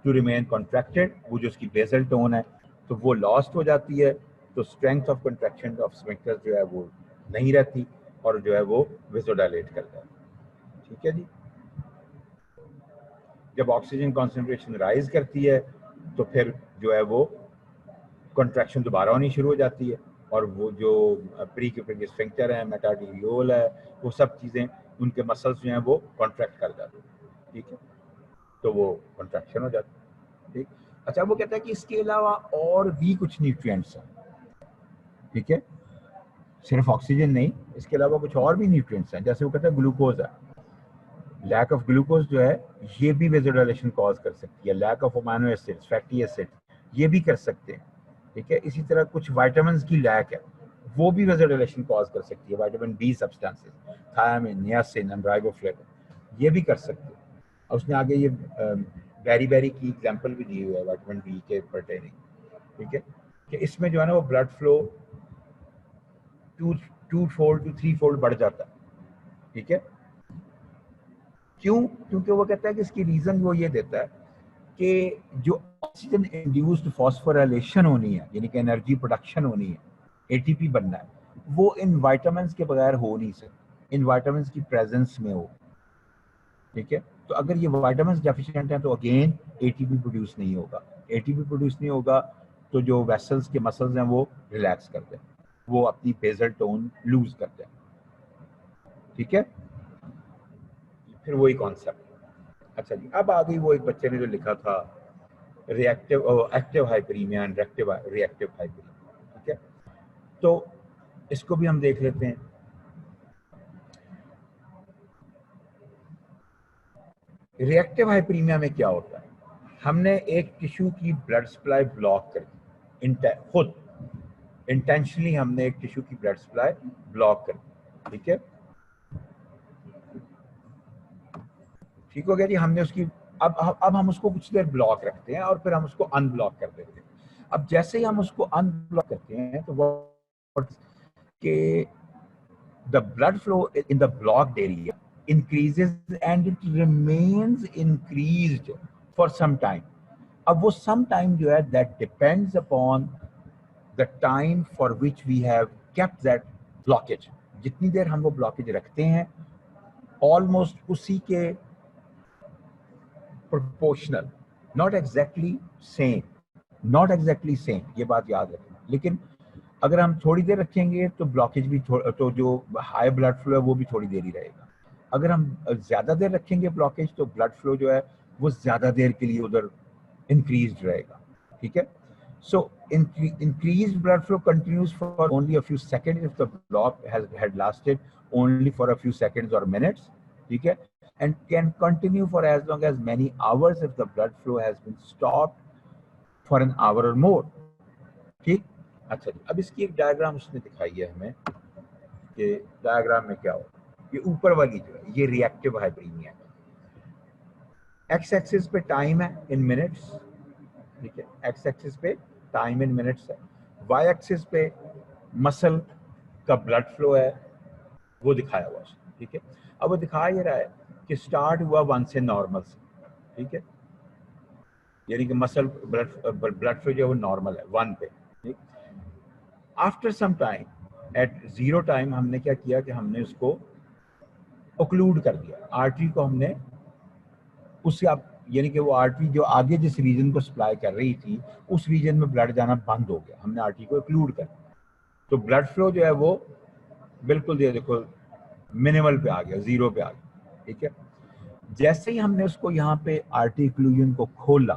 टू रिमेन कॉन्ट्रैक्टेड, वो जो उसकी बेसल टोन है, तो वो लॉस्ट हो जाती है. तो strength of contraction of sphincter जो है वो नहीं रहती, और जो है वो वेजोडाइलेट करता है. ठीक है जी. जब ऑक्सीजन कॉन्सेंट्रेशन राइज करती है तो फिर जो है वो कॉन्ट्रैक्शन दोबारा होनी शुरू हो जाती है, और वो जो प्री कैपिलरी स्फिंक्टर है, मेटाटारियोल है, वो सब चीज़ें, उनके मसल्स जो हैं वो कॉन्ट्रैक्ट कर जाते हैं. ठीक है. तो वो कॉन्ट्रैक्शन हो जाती है. ठीक. अच्छा, वो कहता है कि इसके अलावा और भी कुछ न्यूट्रिएंट्स हैं. ठीक है. सिर्फ ऑक्सीजन नहीं, इसके अलावा कुछ और भी न्यूट्रिएंट्स हैं. जैसे वो कहता है ग्लूकोज है. लैक ऑफ ग्लूकोज जो है ये भी वेजोडाइलेशन कॉज कर सकती है. Lack of amino acids, fatty acid, ये भी कर सकते हैं. ठीक है. इसी तरह कुछ विटामिन्स की लैक है, वो भी वेजोडाइलेशन कॉज कर सकती है. Vitamin B substances, thiamine, niacin and riboflavin, ये भी कर सकते हैं. और उसने आगे ये बेरी की एग्जांपल भी दी हुई है विटामिन बी के पर्टेनिंग. ठीक है. कि इसमें जो है ना वो ब्लड फ्लो 2-4 to 3-fold बढ़ जाता है. ठीक है. क्यों? क्योंकि वो कहता है कि इसकी रीजन वो ये देता है कि जो ऑक्सीजन इंड्यूस्ड फॉस्फोराइलेशन होनी है, यानी कि एनर्जी प्रोडक्शन होनी है, एटीपी बनना है, वो इन विटामिन्स के बगैर हो नहीं सकती, इन विटामिन्स की प्रेजेंस में हो. ठीक है. तो अगर ये विटामिन्स डेफिशिएंट हैं तो अगेन एटीपी प्रोड्यूस नहीं होगा. एटीपी प्रोड्यूस नहीं होगा तो जो वेसल्स के मसल्स हैं वो रिलैक्स करते हैं, वो अपनी बेसल टोन लूज करते हैं. ठीक है. फिर वही कॉन्सेप्ट. अच्छा जी. अब आ गई वो एक बच्चे ने जो लिखा था reactive active hyperaemia and reactive hyperaemia. ठीक है. तो इसको भी हम देख लेते हैं. रिएक्टिव हाइपरीमिया में क्या होता है? हमने एक टिश्यू की ब्लड सप्लाई ब्लॉक कर दी, खुद इंटेंशनली हमने एक टिश्यू की ब्लड सप्लाई ब्लॉक कर दी. ठीक है. ठीक हो गया जी. हमने उसकी अब हम उसको कुछ देर ब्लॉक रखते हैं और फिर हम उसको अनब्लॉक कर देते हैं. अब जैसे ही हम उसको अनब्लॉक करते हैं तो वो के the blood flow in the blocked area increases and it remains increased for some time. अब वो some time जो है that depends upon the time for which we have kept that blockage. जितनी देर हम वो blockage रखते हैं almost उसी के proportional, not exactly same, not exactly same, ये बात याद रखें. लेकिन अगर हम थोड़ी देर रखेंगे तो ब्लॉकेज भी तो जो हाई ब्लड फ्लो है वो भी थोड़ी देर ही रहेगा. अगर हम ज्यादा देर रखेंगे ब्लॉकेज तो ब्लड फ्लो जो है वो ज्यादा देर के लिए उधर इंक्रीज रहेगा. ठीक है. So increased blood flow continues for only a few seconds if the block had lasted only for a few seconds or minutes. ठीक है. And can continue for as long as many hours if the blood flow has been stopped for an hour or more. ठीक. अच्छा जी, अब इसकी एक diagram उसने दिखाई है हमें कि डायग्राम में क्या हो. ये ऊपर वाली जो है ये रिएक्टिव हाइपरीमिया है. एक्स एक्सिस पे टाइम है इन मिनट्स. ठीक है. एक्स एक्सिस पे टाइम इन मिनट्स है. वाई एक्सिस पे मसल का ब्लड फ्लो है वो दिखाया हुआ है. ठीक है. अब वो दिखा ये रहा है कि स्टार्ट हुआ 1 से नॉर्मल से. ठीक है. यानी कि मसल ब्लड फ्लो जो है वो नॉर्मल है 1 पे. ठीक. After some time at 0 time हमने क्या किया कि हमने उसको ओक्लूड कर दिया. आर्टरी को हमने उससे आप यानी कि वो आर्टरी जो आगे जिस रीजन को सप्लाई कर रही थी उस रीजन में ब्लड जाना बंद हो गया. हमने आर्टरी को ओक्लूड कर दिया तो ब्लड फ्लो जो है वो बिल्कुल ये देखो मिनिमल पे आ गया, 0 पे आ गया. ठीक है. जैसे ही हमने उसको यहाँ पे आर्टरी ओक्लूजन को खोला,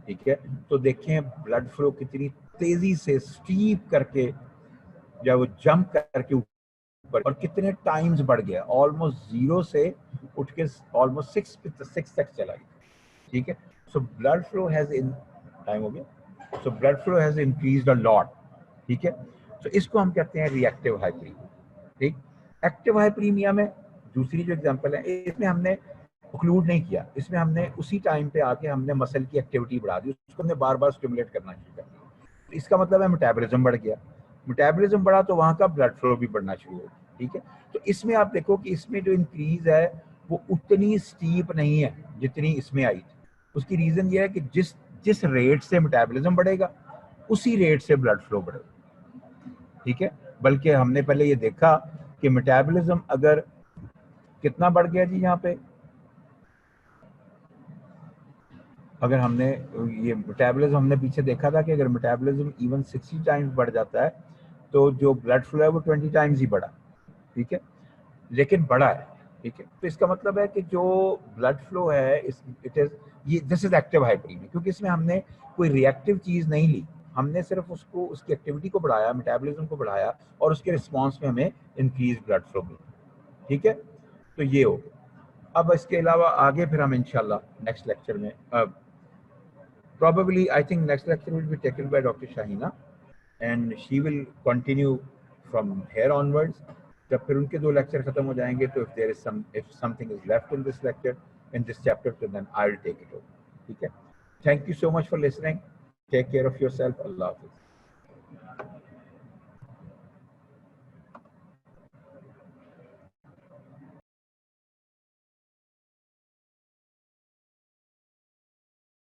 ठीक है, तो देखें ब्लड फ्लो कितनी तेजी से स्टीप करके जब वो जंप करके ऊपर और कितने टाइम्स बढ़ गया. ऑलमोस्ट 0 से उठ के ऑलमोस्ट 6 तक चला गया. ठीक है. So blood flow has in time हो गया. So blood flow has increased a lot. ठीक है. तो इसको हम कहते हैं रिएक्टिव हाइपरीमिया. ठीक. एक्टिव हाइपरीमिया में दूसरी जो एग्जांपल है इसमें हमने ओक्लूड नहीं किया. इसमें हमने उसी टाइम पे आके हमने मसल की एक्टिविटी बढ़ा दी, उसको हमने बार बार स्टिमुलेट करना शुरू कर दिया. तो इसका मतलब है मेटाबॉलिज्म बढ़ गया. मेटाबॉलिज्म बढ़ा तो वहाँ का ब्लड फ्लो भी बढ़ना शुरू हो गया. ठीक है. तो इसमें आप देखो कि इसमें जो इंक्रीज है वो उतनी स्टीप नहीं है जितनी इसमें आई थी. उसकी रीजन ये है कि जिस रेट से मेटाबॉलिज्म बढ़ेगा उसी रेट से ब्लड फ्लो बढ़ेगा. ठीक है. बल्कि हमने पहले ये देखा कि मेटाबॉलिज्म अगर कितना बढ़ गया जी, यहाँ पे अगर हमने ये मेटाबॉलिज्म हमने पीछे देखा था कि अगर मेटाबॉलिज्म इवन 60 टाइम्स बढ़ जाता है तो जो ब्लड फ्लो है वो 20 टाइम्स ही बढ़ा. ठीक है. लेकिन बढ़ा है. ठीक है. तो इसका मतलब है कि जो ब्लड फ्लो है इट इज ये दिस इज एक्टिव हाइपरीमिया, क्योंकि इसमें हमने कोई रिएक्टिव चीज नहीं ली. हमने सिर्फ उसको उसकी एक्टिविटी को बढ़ाया, मेटाबॉलिज्म को बढ़ाया और उसके रिस्पॉन्स में हमें इंक्रीज ब्लड फ्लो मिला. ठीक है. तो ये हो. अब इसके अलावा आगे फिर हम इंशाल्लाह नेक्स्ट लेक्चर में probably I think next lecture will be taken by Dr. Shahina and she will continue from here onwards. जब फिर उनके 2 लेक्चर खत्म हो जाएंगे तो if something is left in this lecture in this chapter तो then I'll take it over. ठीक है. Thank you so much for listening. Take care of yourself. Allah Hafiz.